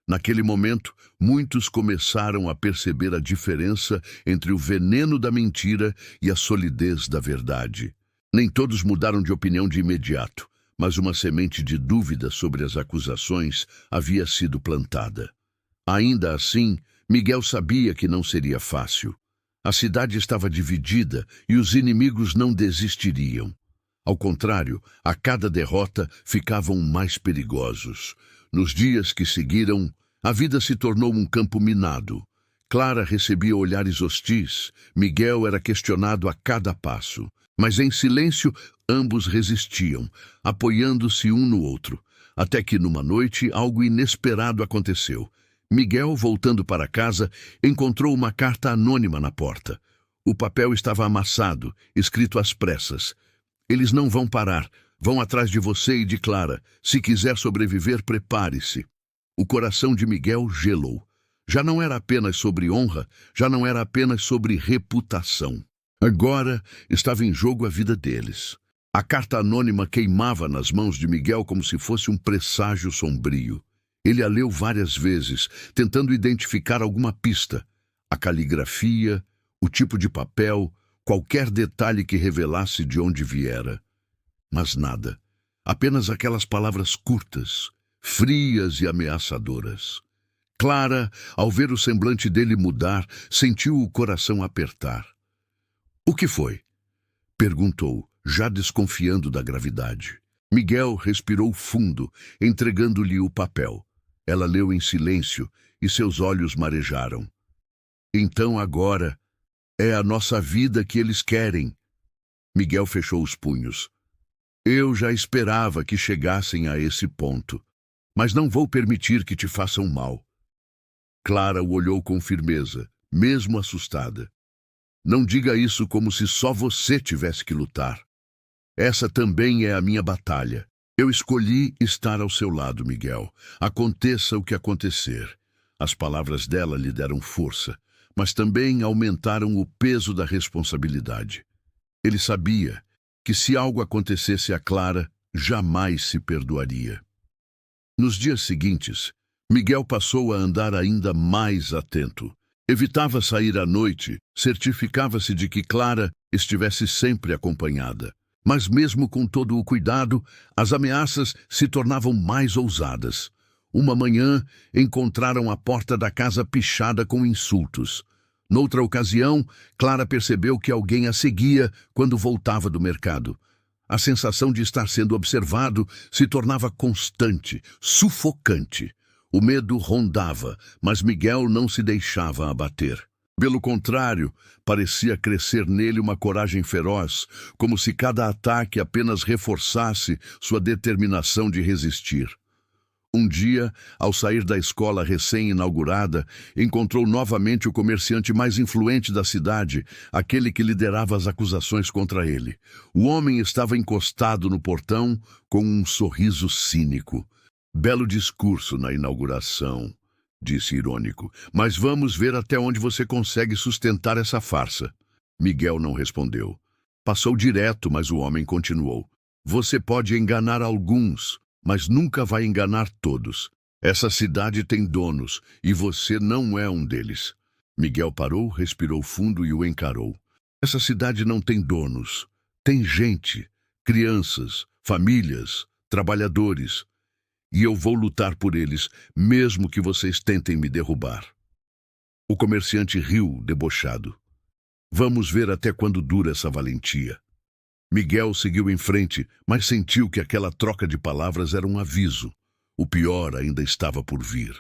Naquele momento, muitos começaram a perceber a diferença entre o veneno da mentira e a solidez da verdade. Nem todos mudaram de opinião de imediato, mas uma semente de dúvida sobre as acusações havia sido plantada. Ainda assim, Miguel sabia que não seria fácil. A cidade estava dividida e os inimigos não desistiriam. Ao contrário, a cada derrota ficavam mais perigosos. Nos dias que seguiram, a vida se tornou um campo minado. Clara recebia olhares hostis, Miguel era questionado a cada passo. Mas em silêncio, ambos resistiam, apoiando-se um no outro, até que numa noite algo inesperado aconteceu. Miguel, voltando para casa, encontrou uma carta anônima na porta. O papel estava amassado, escrito às pressas. Eles não vão parar, vão atrás de você e de Clara. Se quiser sobreviver, prepare-se. O coração de Miguel gelou. Já não era apenas sobre honra, já não era apenas sobre reputação. Agora estava em jogo a vida deles. A carta anônima queimava nas mãos de Miguel como se fosse um presságio sombrio. Ele a leu várias vezes, tentando identificar alguma pista. A caligrafia, o tipo de papel, qualquer detalhe que revelasse de onde viera. Mas nada. Apenas aquelas palavras curtas, frias e ameaçadoras. Clara, ao ver o semblante dele mudar, sentiu o coração apertar. O que foi? Perguntou, já desconfiando da gravidade. Miguel respirou fundo, entregando-lhe o papel. Ela leu em silêncio e seus olhos marejaram. Então agora é a nossa vida que eles querem. Miguel fechou os punhos. Eu já esperava que chegassem a esse ponto, mas não vou permitir que te façam mal. Clara o olhou com firmeza, mesmo assustada. Não diga isso como se só você tivesse que lutar. Essa também é a minha batalha. Eu escolhi estar ao seu lado, Miguel. Aconteça o que acontecer. As palavras dela lhe deram força, mas também aumentaram o peso da responsabilidade. Ele sabia que se algo acontecesse a Clara, jamais se perdoaria. Nos dias seguintes, Miguel passou a andar ainda mais atento. Evitava sair à noite, certificava-se de que Clara estivesse sempre acompanhada. Mas mesmo com todo o cuidado, as ameaças se tornavam mais ousadas. Uma manhã, encontraram a porta da casa pichada com insultos. Noutra ocasião, Clara percebeu que alguém a seguia quando voltava do mercado. A sensação de estar sendo observado se tornava constante, sufocante. O medo rondava, mas Miguel não se deixava abater. Pelo contrário, parecia crescer nele uma coragem feroz, como se cada ataque apenas reforçasse sua determinação de resistir. Um dia, ao sair da escola recém-inaugurada, encontrou novamente o comerciante mais influente da cidade, aquele que liderava as acusações contra ele. O homem estava encostado no portão com um sorriso cínico. Belo discurso na inauguração, disse irônico, mas vamos ver até onde você consegue sustentar essa farsa. Miguel não respondeu. Passou direto, mas o homem continuou. Você pode enganar alguns, mas nunca vai enganar todos. Essa cidade tem donos, e você não é um deles. Miguel parou, respirou fundo e o encarou. Essa cidade não tem donos. Tem gente, crianças, famílias, trabalhadores. E eu vou lutar por eles, mesmo que vocês tentem me derrubar. O comerciante riu, debochado. Vamos ver até quando dura essa valentia. Miguel seguiu em frente, mas sentiu que aquela troca de palavras era um aviso. O pior ainda estava por vir.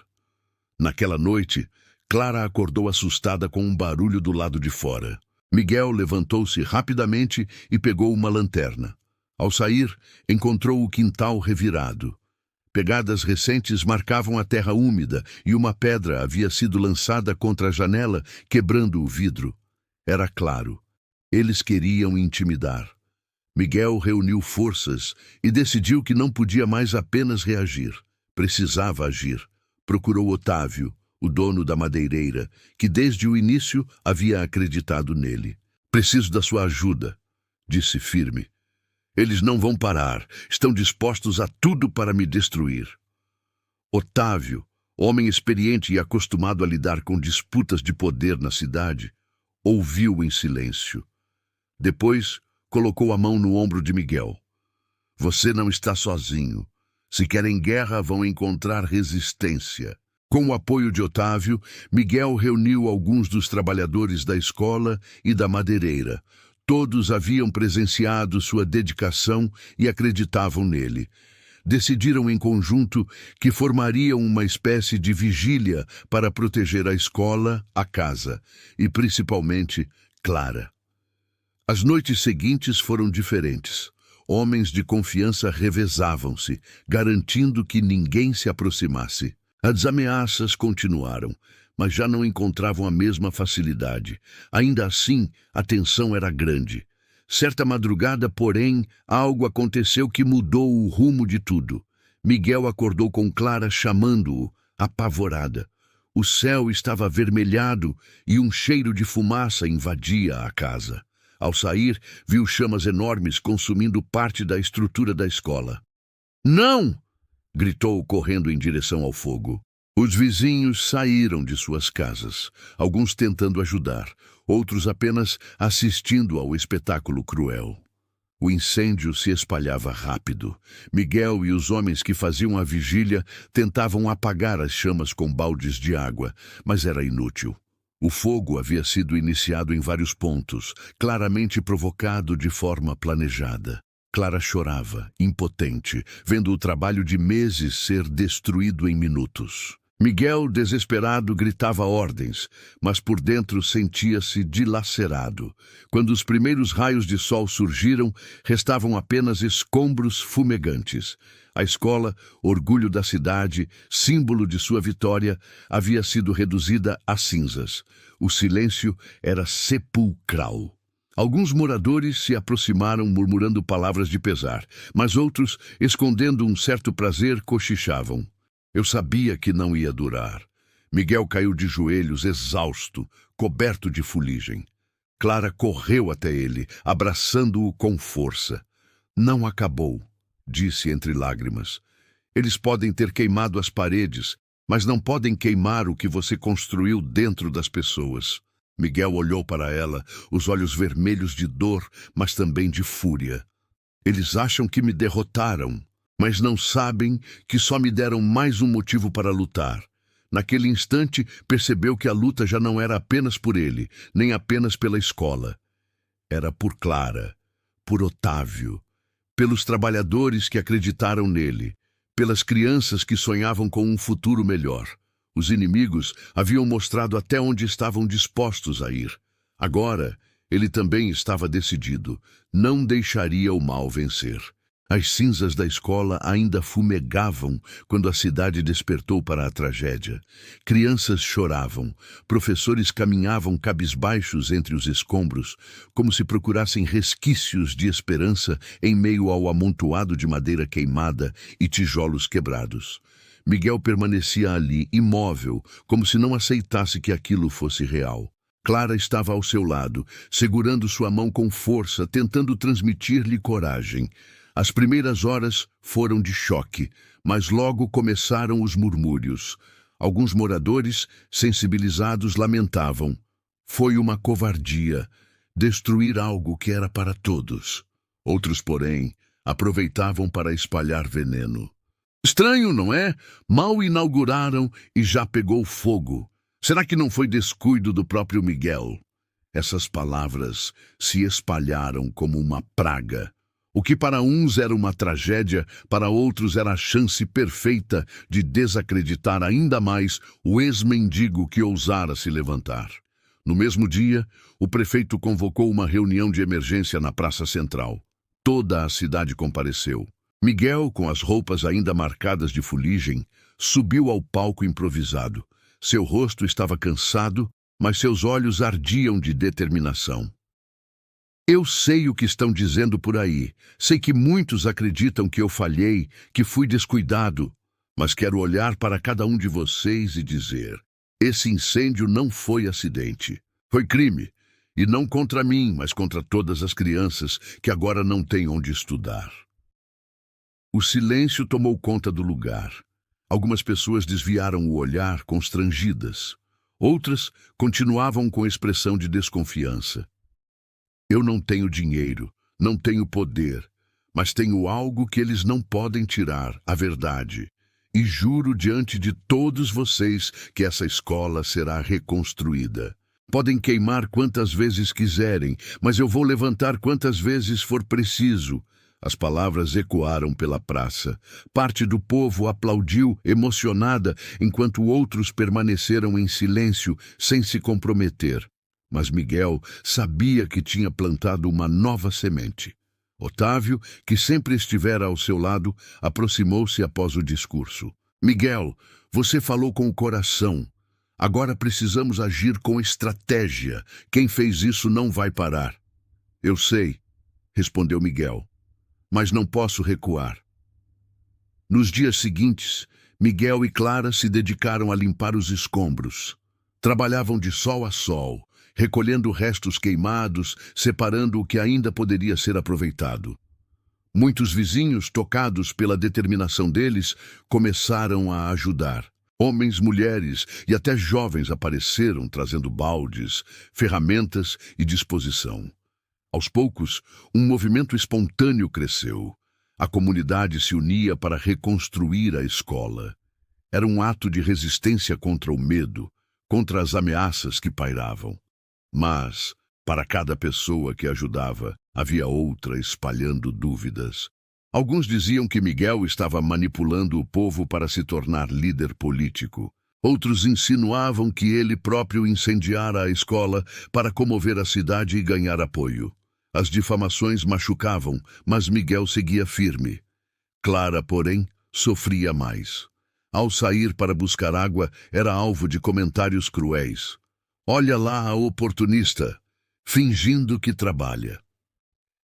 Naquela noite, Clara acordou assustada com um barulho do lado de fora. Miguel levantou-se rapidamente e pegou uma lanterna. Ao sair, encontrou o quintal revirado. Pegadas recentes marcavam a terra úmida e uma pedra havia sido lançada contra a janela, quebrando o vidro. Era claro. Eles queriam intimidar. Miguel reuniu forças e decidiu que não podia mais apenas reagir. Precisava agir. Procurou Otávio, o dono da madeireira, que desde o início havia acreditado nele. Preciso da sua ajuda, disse firme. Eles não vão parar, estão dispostos a tudo para me destruir. Otávio, homem experiente e acostumado a lidar com disputas de poder na cidade, ouviu em silêncio. Depois, colocou a mão no ombro de Miguel. Você não está sozinho. Se querem guerra, vão encontrar resistência. Com o apoio de Otávio, Miguel reuniu alguns dos trabalhadores da escola e da madeireira. Todos haviam presenciado sua dedicação e acreditavam nele. Decidiram em conjunto que formariam uma espécie de vigília para proteger a escola, a casa e, principalmente, Clara. As noites seguintes foram diferentes. Homens de confiança revezavam-se, garantindo que ninguém se aproximasse. As ameaças continuaram, mas já não encontravam a mesma facilidade. Ainda assim, a tensão era grande. Certa madrugada, porém, algo aconteceu que mudou o rumo de tudo. Miguel acordou com Clara chamando-o, apavorada. O céu estava avermelhado e um cheiro de fumaça invadia a casa. Ao sair, viu chamas enormes consumindo parte da estrutura da escola. "Não!" gritou, correndo em direção ao fogo. Os vizinhos saíram de suas casas, alguns tentando ajudar, outros apenas assistindo ao espetáculo cruel. O incêndio se espalhava rápido. Miguel e os homens que faziam a vigília tentavam apagar as chamas com baldes de água, mas era inútil. O fogo havia sido iniciado em vários pontos, claramente provocado de forma planejada. Clara chorava, impotente, vendo o trabalho de meses ser destruído em minutos. Miguel, desesperado, gritava ordens, mas por dentro sentia-se dilacerado. Quando os primeiros raios de sol surgiram, restavam apenas escombros fumegantes. A escola, orgulho da cidade, símbolo de sua vitória, havia sido reduzida a cinzas. O silêncio era sepulcral. Alguns moradores se aproximaram murmurando palavras de pesar, mas outros, escondendo um certo prazer, cochichavam. Eu sabia que não ia durar. Miguel caiu de joelhos, exausto, coberto de fuligem. Clara correu até ele, abraçando-o com força. Não acabou, disse entre lágrimas. Eles podem ter queimado as paredes, mas não podem queimar o que você construiu dentro das pessoas. Miguel olhou para ela, os olhos vermelhos de dor, mas também de fúria. Eles acham que me derrotaram, mas não sabem que só me deram mais um motivo para lutar. Naquele instante, percebeu que a luta já não era apenas por ele, nem apenas pela escola. Era por Clara, por Otávio, pelos trabalhadores que acreditaram nele, pelas crianças que sonhavam com um futuro melhor. Os inimigos haviam mostrado até onde estavam dispostos a ir. Agora, ele também estava decidido. Não deixaria o mal vencer. As cinzas da escola ainda fumegavam quando a cidade despertou para a tragédia. Crianças choravam, professores caminhavam cabisbaixos entre os escombros, como se procurassem resquícios de esperança em meio ao amontoado de madeira queimada e tijolos quebrados. Miguel permanecia ali, imóvel, como se não aceitasse que aquilo fosse real. Clara estava ao seu lado, segurando sua mão com força, tentando transmitir-lhe coragem. As primeiras horas foram de choque, mas logo começaram os murmúrios. Alguns moradores, sensibilizados, lamentavam. Foi uma covardia, destruir algo que era para todos. Outros, porém, aproveitavam para espalhar veneno. Estranho, não é? Mal inauguraram e já pegou fogo. Será que não foi descuido do próprio Miguel? Essas palavras se espalharam como uma praga. O que para uns era uma tragédia, para outros era a chance perfeita de desacreditar ainda mais o ex-mendigo que ousara se levantar. No mesmo dia, o prefeito convocou uma reunião de emergência na Praça Central. Toda a cidade compareceu. Miguel, com as roupas ainda marcadas de fuligem, subiu ao palco improvisado. Seu rosto estava cansado, mas seus olhos ardiam de determinação. Eu sei o que estão dizendo por aí. Sei que muitos acreditam que eu falhei, que fui descuidado. Mas quero olhar para cada um de vocês e dizer: esse incêndio não foi acidente. Foi crime. E não contra mim, mas contra todas as crianças que agora não têm onde estudar. O silêncio tomou conta do lugar. Algumas pessoas desviaram o olhar, constrangidas. Outras continuavam com expressão de desconfiança. Eu não tenho dinheiro, não tenho poder, mas tenho algo que eles não podem tirar, a verdade. E juro diante de todos vocês que essa escola será reconstruída. Podem queimar quantas vezes quiserem, mas eu vou levantar quantas vezes for preciso. As palavras ecoaram pela praça. Parte do povo aplaudiu, emocionada, enquanto outros permaneceram em silêncio, sem se comprometer. Mas Miguel sabia que tinha plantado uma nova semente. Otávio, que sempre estivera ao seu lado, aproximou-se após o discurso. Miguel, você falou com o coração. Agora precisamos agir com estratégia. Quem fez isso não vai parar. Eu sei, respondeu Miguel, mas não posso recuar. Nos dias seguintes, Miguel e Clara se dedicaram a limpar os escombros. Trabalhavam de sol a sol, recolhendo restos queimados, separando o que ainda poderia ser aproveitado. Muitos vizinhos, tocados pela determinação deles, começaram a ajudar. Homens, mulheres e até jovens apareceram trazendo baldes, ferramentas e disposição. Aos poucos, um movimento espontâneo cresceu. A comunidade se unia para reconstruir a escola. Era um ato de resistência contra o medo, contra as ameaças que pairavam. Mas, para cada pessoa que ajudava, havia outra espalhando dúvidas. Alguns diziam que Miguel estava manipulando o povo para se tornar líder político. Outros insinuavam que ele próprio incendiara a escola para comover a cidade e ganhar apoio. As difamações machucavam, mas Miguel seguia firme. Clara, porém, sofria mais. Ao sair para buscar água, era alvo de comentários cruéis. Olha lá a oportunista, fingindo que trabalha.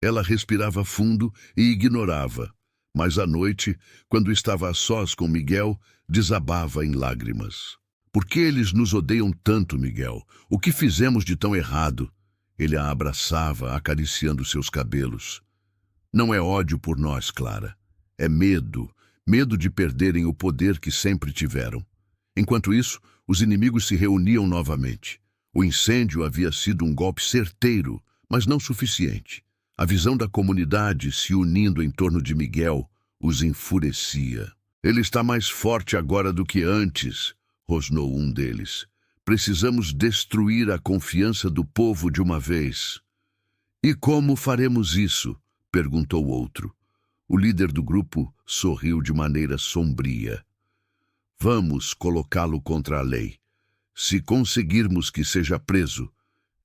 Ela respirava fundo e ignorava, mas à noite, quando estava a sós com Miguel, desabava em lágrimas. Por que eles nos odeiam tanto, Miguel? O que fizemos de tão errado? Ele a abraçava, acariciando seus cabelos. Não é ódio por nós, Clara. É medo, medo de perderem o poder que sempre tiveram. Enquanto isso, os inimigos se reuniam novamente. O incêndio havia sido um golpe certeiro, mas não suficiente. A visão da comunidade se unindo em torno de Miguel os enfurecia. Ele está mais forte agora do que antes, rosnou um deles. Precisamos destruir a confiança do povo de uma vez. E como faremos isso? Perguntou outro. O líder do grupo sorriu de maneira sombria. Vamos colocá-lo contra a lei. Se conseguirmos que seja preso,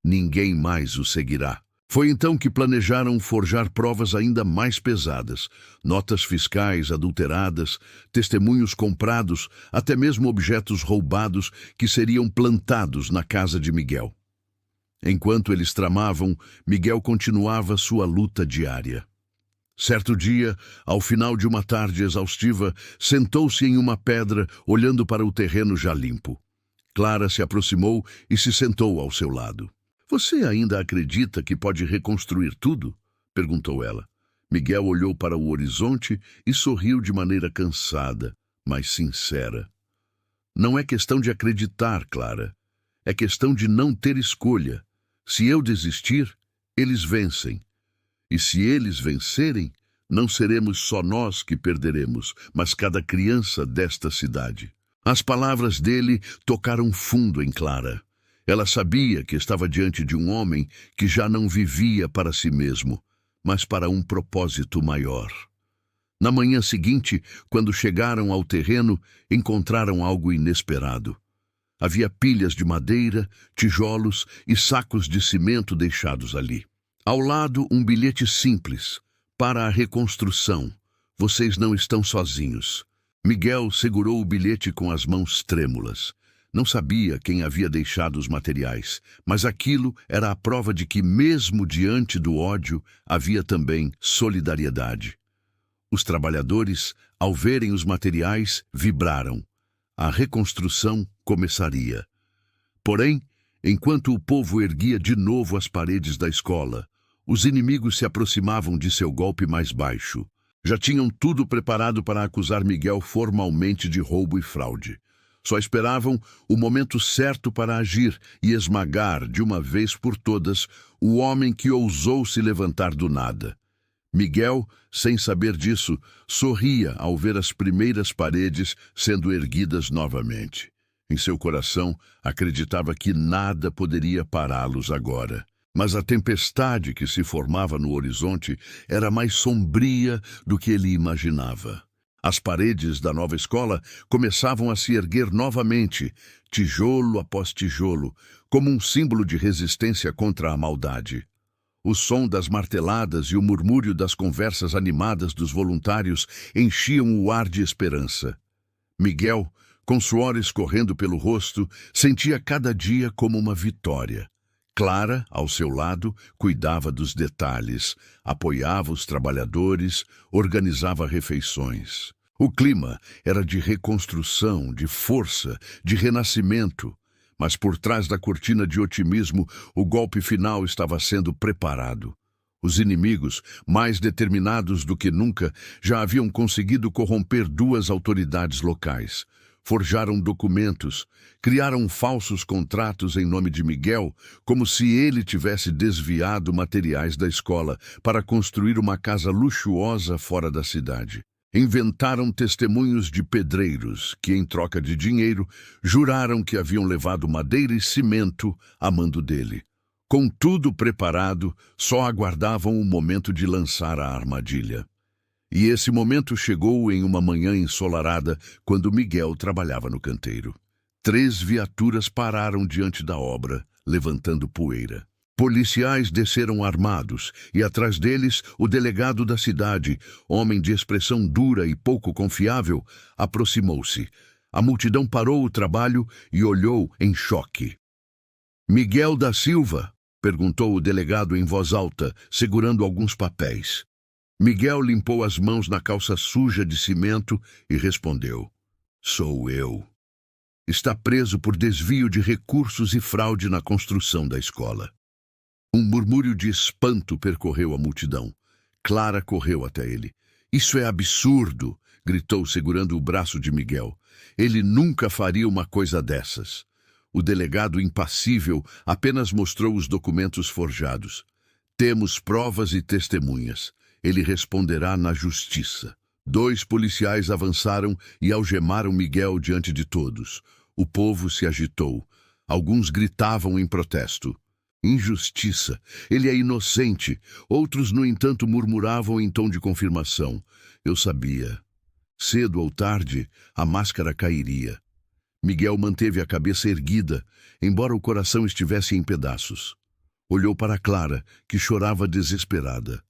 ninguém mais o seguirá. Foi então que planejaram forjar provas ainda mais pesadas, notas fiscais adulteradas, testemunhos comprados, até mesmo objetos roubados que seriam plantados na casa de Miguel. Enquanto eles tramavam, Miguel continuava sua luta diária. Certo dia, ao final de uma tarde exaustiva, sentou-se em uma pedra, olhando para o terreno já limpo. Clara se aproximou e se sentou ao seu lado. Você ainda acredita que pode reconstruir tudo? Perguntou ela. Miguel olhou para o horizonte e sorriu de maneira cansada, mas sincera. Não é questão de acreditar, Clara. É questão de não ter escolha. Se eu desistir, eles vencem. E se eles vencerem, não seremos só nós que perderemos, mas cada criança desta cidade. As palavras dele tocaram fundo em Clara. Ela sabia que estava diante de um homem que já não vivia para si mesmo, mas para um propósito maior. Na manhã seguinte, quando chegaram ao terreno, encontraram algo inesperado. Havia pilhas de madeira, tijolos e sacos de cimento deixados ali. Ao lado, um bilhete simples. Para a reconstrução. Vocês não estão sozinhos. Miguel segurou o bilhete com as mãos trêmulas. Não sabia quem havia deixado os materiais, mas aquilo era a prova de que, mesmo diante do ódio, havia também solidariedade. Os trabalhadores, ao verem os materiais, vibraram. A reconstrução começaria. Porém, enquanto o povo erguia de novo as paredes da escola, os inimigos se aproximavam de seu golpe mais baixo. Já tinham tudo preparado para acusar Miguel formalmente de roubo e fraude. Só esperavam o momento certo para agir e esmagar, de uma vez por todas, o homem que ousou se levantar do nada. Miguel, sem saber disso, sorria ao ver as primeiras paredes sendo erguidas novamente. Em seu coração, acreditava que nada poderia pará-los agora. Mas a tempestade que se formava no horizonte era mais sombria do que ele imaginava. As paredes da nova escola começavam a se erguer novamente, tijolo após tijolo, como um símbolo de resistência contra a maldade. O som das marteladas e o murmúrio das conversas animadas dos voluntários enchiam o ar de esperança. Miguel, com suor escorrendo pelo rosto, sentia cada dia como uma vitória. Clara, ao seu lado, cuidava dos detalhes, apoiava os trabalhadores, organizava refeições. O clima era de reconstrução, de força, de renascimento. Mas por trás da cortina de otimismo, o golpe final estava sendo preparado. Os inimigos, mais determinados do que nunca, já haviam conseguido corromper duas autoridades locais. Forjaram documentos, criaram falsos contratos em nome de Miguel, como se ele tivesse desviado materiais da escola para construir uma casa luxuosa fora da cidade. Inventaram testemunhos de pedreiros que, em troca de dinheiro, juraram que haviam levado madeira e cimento a mando dele. Com tudo preparado, só aguardavam o momento de lançar a armadilha. E esse momento chegou em uma manhã ensolarada, quando Miguel trabalhava no canteiro. 3 viaturas pararam diante da obra, levantando poeira. Policiais desceram armados, e atrás deles o delegado da cidade, homem de expressão dura e pouco confiável, aproximou-se. A multidão parou o trabalho e olhou em choque. "Miguel da Silva?" perguntou o delegado em voz alta, segurando alguns papéis. Miguel limpou as mãos na calça suja de cimento e respondeu: "Sou eu." Está preso por desvio de recursos e fraude na construção da escola. Um murmúrio de espanto percorreu a multidão. Clara correu até ele. "Isso é absurdo!" gritou, segurando o braço de Miguel. "Ele nunca faria uma coisa dessas." O delegado, impassível, apenas mostrou os documentos forjados. "Temos provas e testemunhas. Ele responderá na justiça." 2 policiais avançaram e algemaram Miguel diante de todos. O povo se agitou. Alguns gritavam em protesto. "Injustiça! Ele é inocente!" Outros, no entanto, murmuravam em tom de confirmação. "Eu sabia. Cedo ou tarde, a máscara cairia." Miguel manteve a cabeça erguida, embora o coração estivesse em pedaços. Olhou para Clara, que chorava desesperada.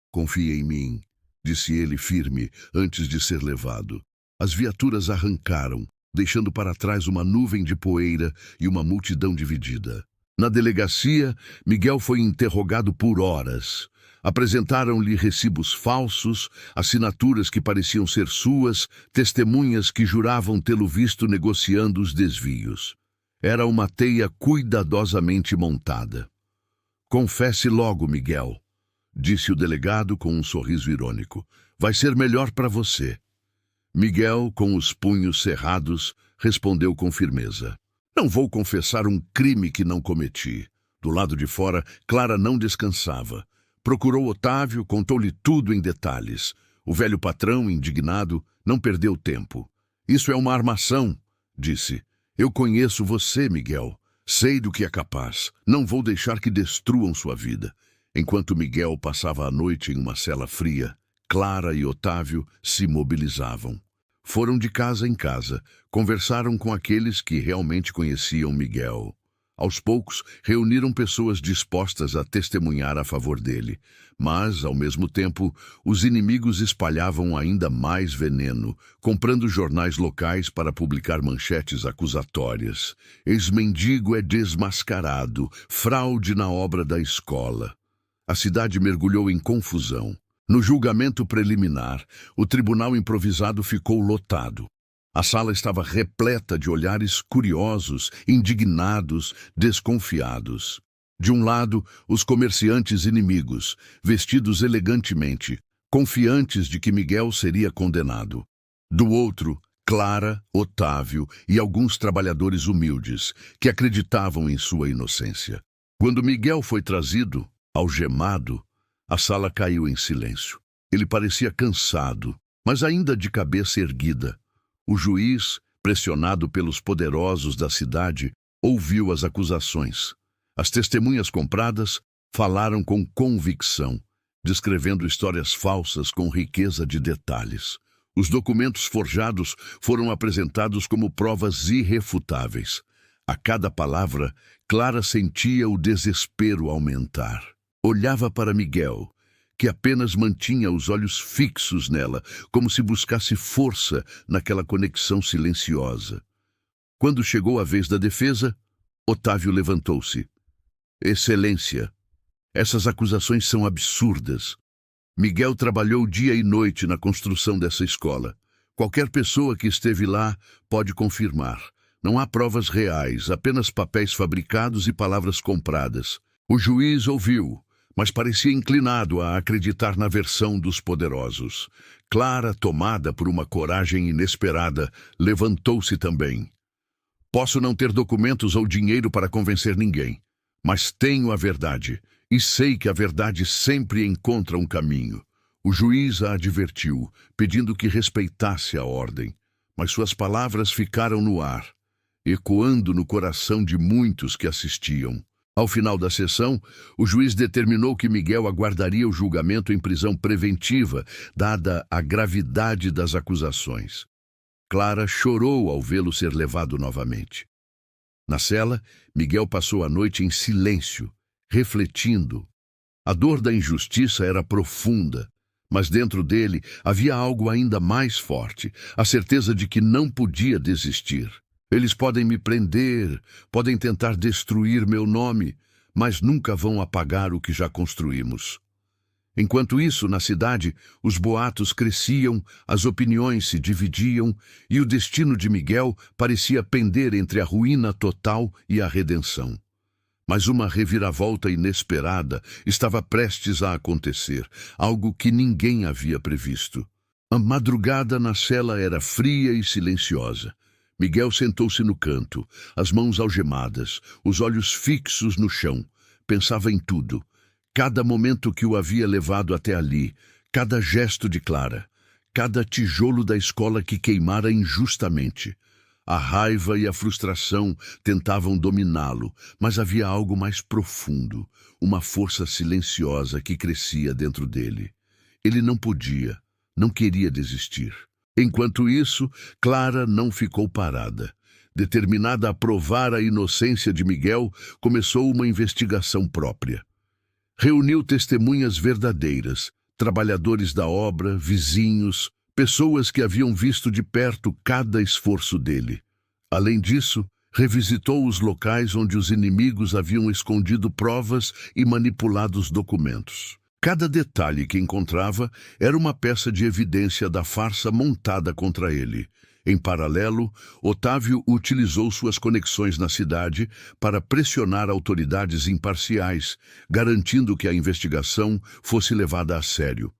"Confie em mim", disse ele firme, antes de ser levado. As viaturas arrancaram, deixando para trás uma nuvem de poeira e uma multidão dividida. Na delegacia, Miguel foi interrogado por horas. Apresentaram-lhe recibos falsos, assinaturas que pareciam ser suas, testemunhas que juravam tê-lo visto negociando os desvios. Era uma teia cuidadosamente montada. "Confesse logo, Miguel", disse o delegado com um sorriso irônico. "Vai ser melhor para você." Miguel, com os punhos cerrados, respondeu com firmeza: "Não vou confessar um crime que não cometi." Do lado de fora, Clara não descansava. Procurou Otávio, contou-lhe tudo em detalhes. O velho patrão, indignado, não perdeu tempo. "Isso é uma armação", disse. "Eu conheço você, Miguel. Sei do que é capaz. Não vou deixar que destruam sua vida. Enquanto Miguel passava a noite em uma cela fria, Clara e Otávio se mobilizavam. Foram de casa em casa, conversaram com aqueles que realmente conheciam Miguel. Aos poucos, reuniram pessoas dispostas a testemunhar a favor dele. Mas, ao mesmo tempo, os inimigos espalhavam ainda mais veneno, comprando jornais locais para publicar manchetes acusatórias. Ex-mendigo é desmascarado, fraude na obra da escola. A cidade mergulhou em confusão. No julgamento preliminar, o tribunal improvisado ficou lotado. A sala estava repleta de olhares curiosos, indignados, desconfiados. De um lado, os comerciantes inimigos, vestidos elegantemente, confiantes de que Miguel seria condenado. Do outro, Clara, Otávio e alguns trabalhadores humildes, que acreditavam em sua inocência. Quando Miguel foi trazido, algemado, a sala caiu em silêncio. Ele parecia cansado, mas ainda de cabeça erguida. O juiz, pressionado pelos poderosos da cidade, ouviu as acusações. As testemunhas compradas falaram com convicção, descrevendo histórias falsas com riqueza de detalhes. Os documentos forjados foram apresentados como provas irrefutáveis. A cada palavra, Clara sentia o desespero aumentar. Olhava para Miguel, que apenas mantinha os olhos fixos nela, como se buscasse força naquela conexão silenciosa. Quando chegou a vez da defesa, Otávio levantou-se. Excelência, essas acusações são absurdas. Miguel trabalhou dia e noite na construção dessa escola. Qualquer pessoa que esteve lá pode confirmar. Não há provas reais, apenas papéis fabricados e palavras compradas. O juiz ouviu, mas parecia inclinado a acreditar na versão dos poderosos. Clara, tomada por uma coragem inesperada, levantou-se também. Posso não ter documentos ou dinheiro para convencer ninguém, mas tenho a verdade, e sei que a verdade sempre encontra um caminho. O juiz a advertiu, pedindo que respeitasse a ordem, mas suas palavras ficaram no ar, ecoando no coração de muitos que assistiam. Ao final da sessão, o juiz determinou que Miguel aguardaria o julgamento em prisão preventiva, dada a gravidade das acusações. Clara chorou ao vê-lo ser levado novamente. Na cela, Miguel passou a noite em silêncio, refletindo. A dor da injustiça era profunda, mas dentro dele havia algo ainda mais forte, a certeza de que não podia desistir. Eles podem me prender, podem tentar destruir meu nome, mas nunca vão apagar o que já construímos. Enquanto isso, na cidade, os boatos cresciam, as opiniões se dividiam e o destino de Miguel parecia pender entre a ruína total e a redenção. Mas uma reviravolta inesperada estava prestes a acontecer, algo que ninguém havia previsto. A madrugada na cela era fria e silenciosa. Miguel sentou-se no canto, as mãos algemadas, os olhos fixos no chão. Pensava em tudo. Cada momento que o havia levado até ali, cada gesto de Clara, cada tijolo da escola que queimara injustamente. A raiva e a frustração tentavam dominá-lo, mas havia algo mais profundo, uma força silenciosa que crescia dentro dele. Ele não podia, não queria desistir. Enquanto isso, Clara não ficou parada. Determinada a provar a inocência de Miguel, começou uma investigação própria. Reuniu testemunhas verdadeiras, trabalhadores da obra, vizinhos, pessoas que haviam visto de perto cada esforço dele. Além disso, revisitou os locais onde os inimigos haviam escondido provas e manipulado os documentos. Cada detalhe que encontrava era uma peça de evidência da farsa montada contra ele. Em paralelo, Otávio utilizou suas conexões na cidade para pressionar autoridades imparciais, garantindo que a investigação fosse levada a sério.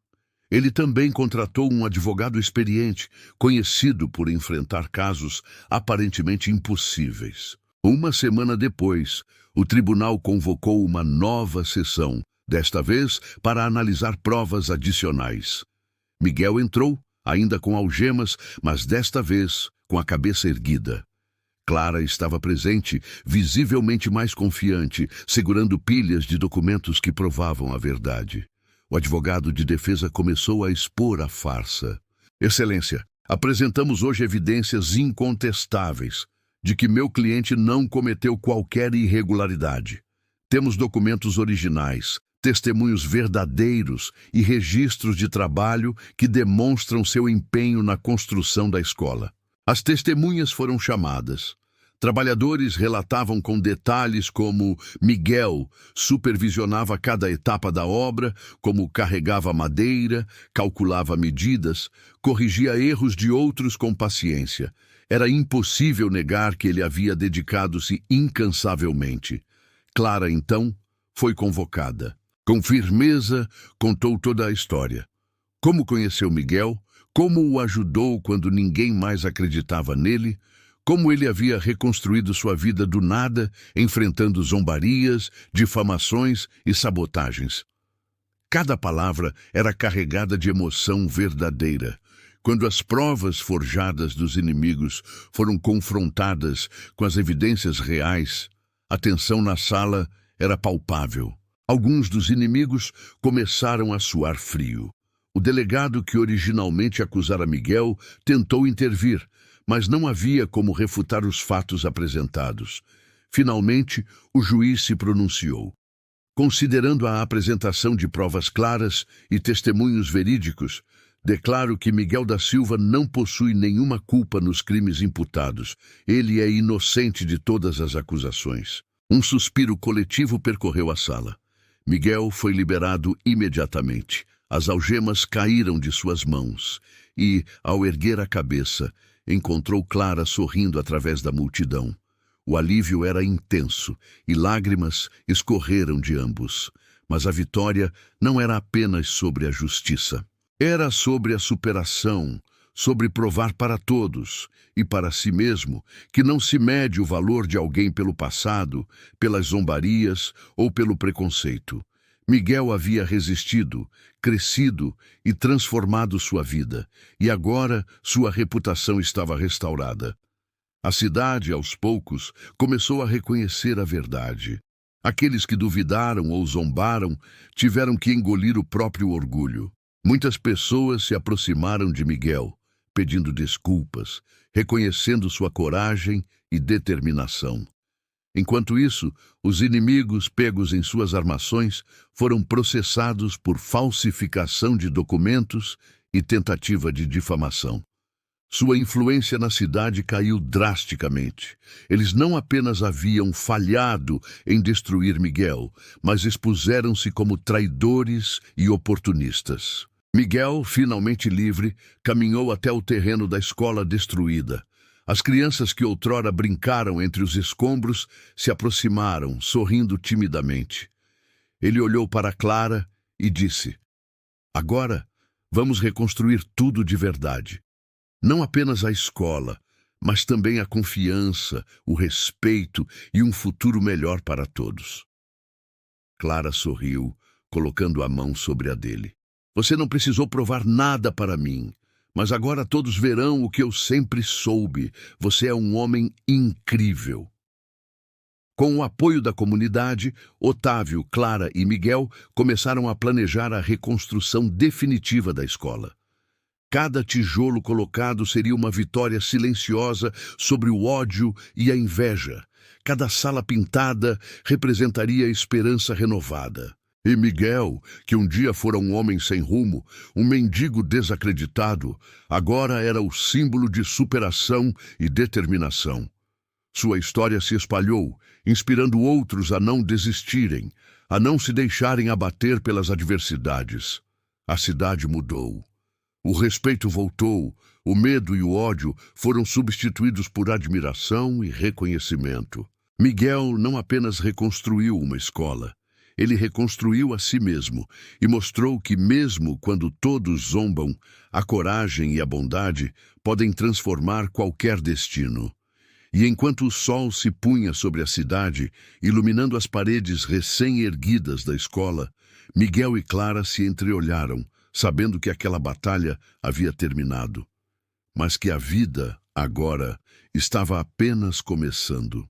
Ele também contratou um advogado experiente, conhecido por enfrentar casos aparentemente impossíveis. Uma semana depois, o tribunal convocou uma nova sessão, desta vez para analisar provas adicionais. Miguel entrou, ainda com algemas, mas desta vez com a cabeça erguida. Clara estava presente, visivelmente mais confiante, segurando pilhas de documentos que provavam a verdade. O advogado de defesa começou a expor a farsa. Excelência, apresentamos hoje evidências incontestáveis de que meu cliente não cometeu qualquer irregularidade. Temos documentos originais, testemunhos verdadeiros e registros de trabalho que demonstram seu empenho na construção da escola. As testemunhas foram chamadas. Trabalhadores relatavam com detalhes como Miguel supervisionava cada etapa da obra, como carregava madeira, calculava medidas, corrigia erros de outros com paciência. Era impossível negar que ele havia dedicado-se incansavelmente. Clara, então, foi convocada. Com firmeza, contou toda a história. Como conheceu Miguel, como o ajudou quando ninguém mais acreditava nele, como ele havia reconstruído sua vida do nada, enfrentando zombarias, difamações e sabotagens. Cada palavra era carregada de emoção verdadeira. Quando as provas forjadas dos inimigos foram confrontadas com as evidências reais, a tensão na sala era palpável. Alguns dos inimigos começaram a suar frio. O delegado que originalmente acusara Miguel tentou intervir, mas não havia como refutar os fatos apresentados. Finalmente, o juiz se pronunciou. Considerando a apresentação de provas claras e testemunhos verídicos, declaro que Miguel da Silva não possui nenhuma culpa nos crimes imputados. Ele é inocente de todas as acusações. Um suspiro coletivo percorreu a sala. Miguel foi liberado imediatamente. As algemas caíram de suas mãos e, ao erguer a cabeça, encontrou Clara sorrindo através da multidão. O alívio era intenso e lágrimas escorreram de ambos. Mas a vitória não era apenas sobre a justiça. Era sobre a superação, sobre provar para todos e para si mesmo que não se mede o valor de alguém pelo passado, pelas zombarias ou pelo preconceito. Miguel havia resistido, crescido e transformado sua vida, e agora sua reputação estava restaurada. A cidade, aos poucos, começou a reconhecer a verdade. Aqueles que duvidaram ou zombaram tiveram que engolir o próprio orgulho. Muitas pessoas se aproximaram de Miguel, pedindo desculpas, reconhecendo sua coragem e determinação. Enquanto isso, os inimigos pegos em suas armações foram processados por falsificação de documentos e tentativa de difamação. Sua influência na cidade caiu drasticamente. Eles não apenas haviam falhado em destruir Miguel, mas expuseram-se como traidores e oportunistas. Miguel, finalmente livre, caminhou até o terreno da escola destruída. As crianças que outrora brincaram entre os escombros se aproximaram, sorrindo timidamente. Ele olhou para Clara e disse: "Agora, vamos reconstruir tudo de verdade. Não apenas a escola, mas também a confiança, o respeito e um futuro melhor para todos." Clara sorriu, colocando a mão sobre a dele. "Você não precisou provar nada para mim. Mas agora todos verão o que eu sempre soube. Você é um homem incrível." Com o apoio da comunidade, Otávio, Clara e Miguel começaram a planejar a reconstrução definitiva da escola. Cada tijolo colocado seria uma vitória silenciosa sobre o ódio e a inveja. Cada sala pintada representaria esperança renovada. E Miguel, que um dia fora um homem sem rumo, um mendigo desacreditado, agora era o símbolo de superação e determinação. Sua história se espalhou, inspirando outros a não desistirem, a não se deixarem abater pelas adversidades. A cidade mudou. O respeito voltou, o medo e o ódio foram substituídos por admiração e reconhecimento. Miguel não apenas reconstruiu uma escola, ele reconstruiu a si mesmo e mostrou que, mesmo quando todos zombam, a coragem e a bondade podem transformar qualquer destino. E enquanto o sol se punha sobre a cidade, iluminando as paredes recém-erguidas da escola, Miguel e Clara se entreolharam, sabendo que aquela batalha havia terminado, mas que a vida Agora estava apenas começando.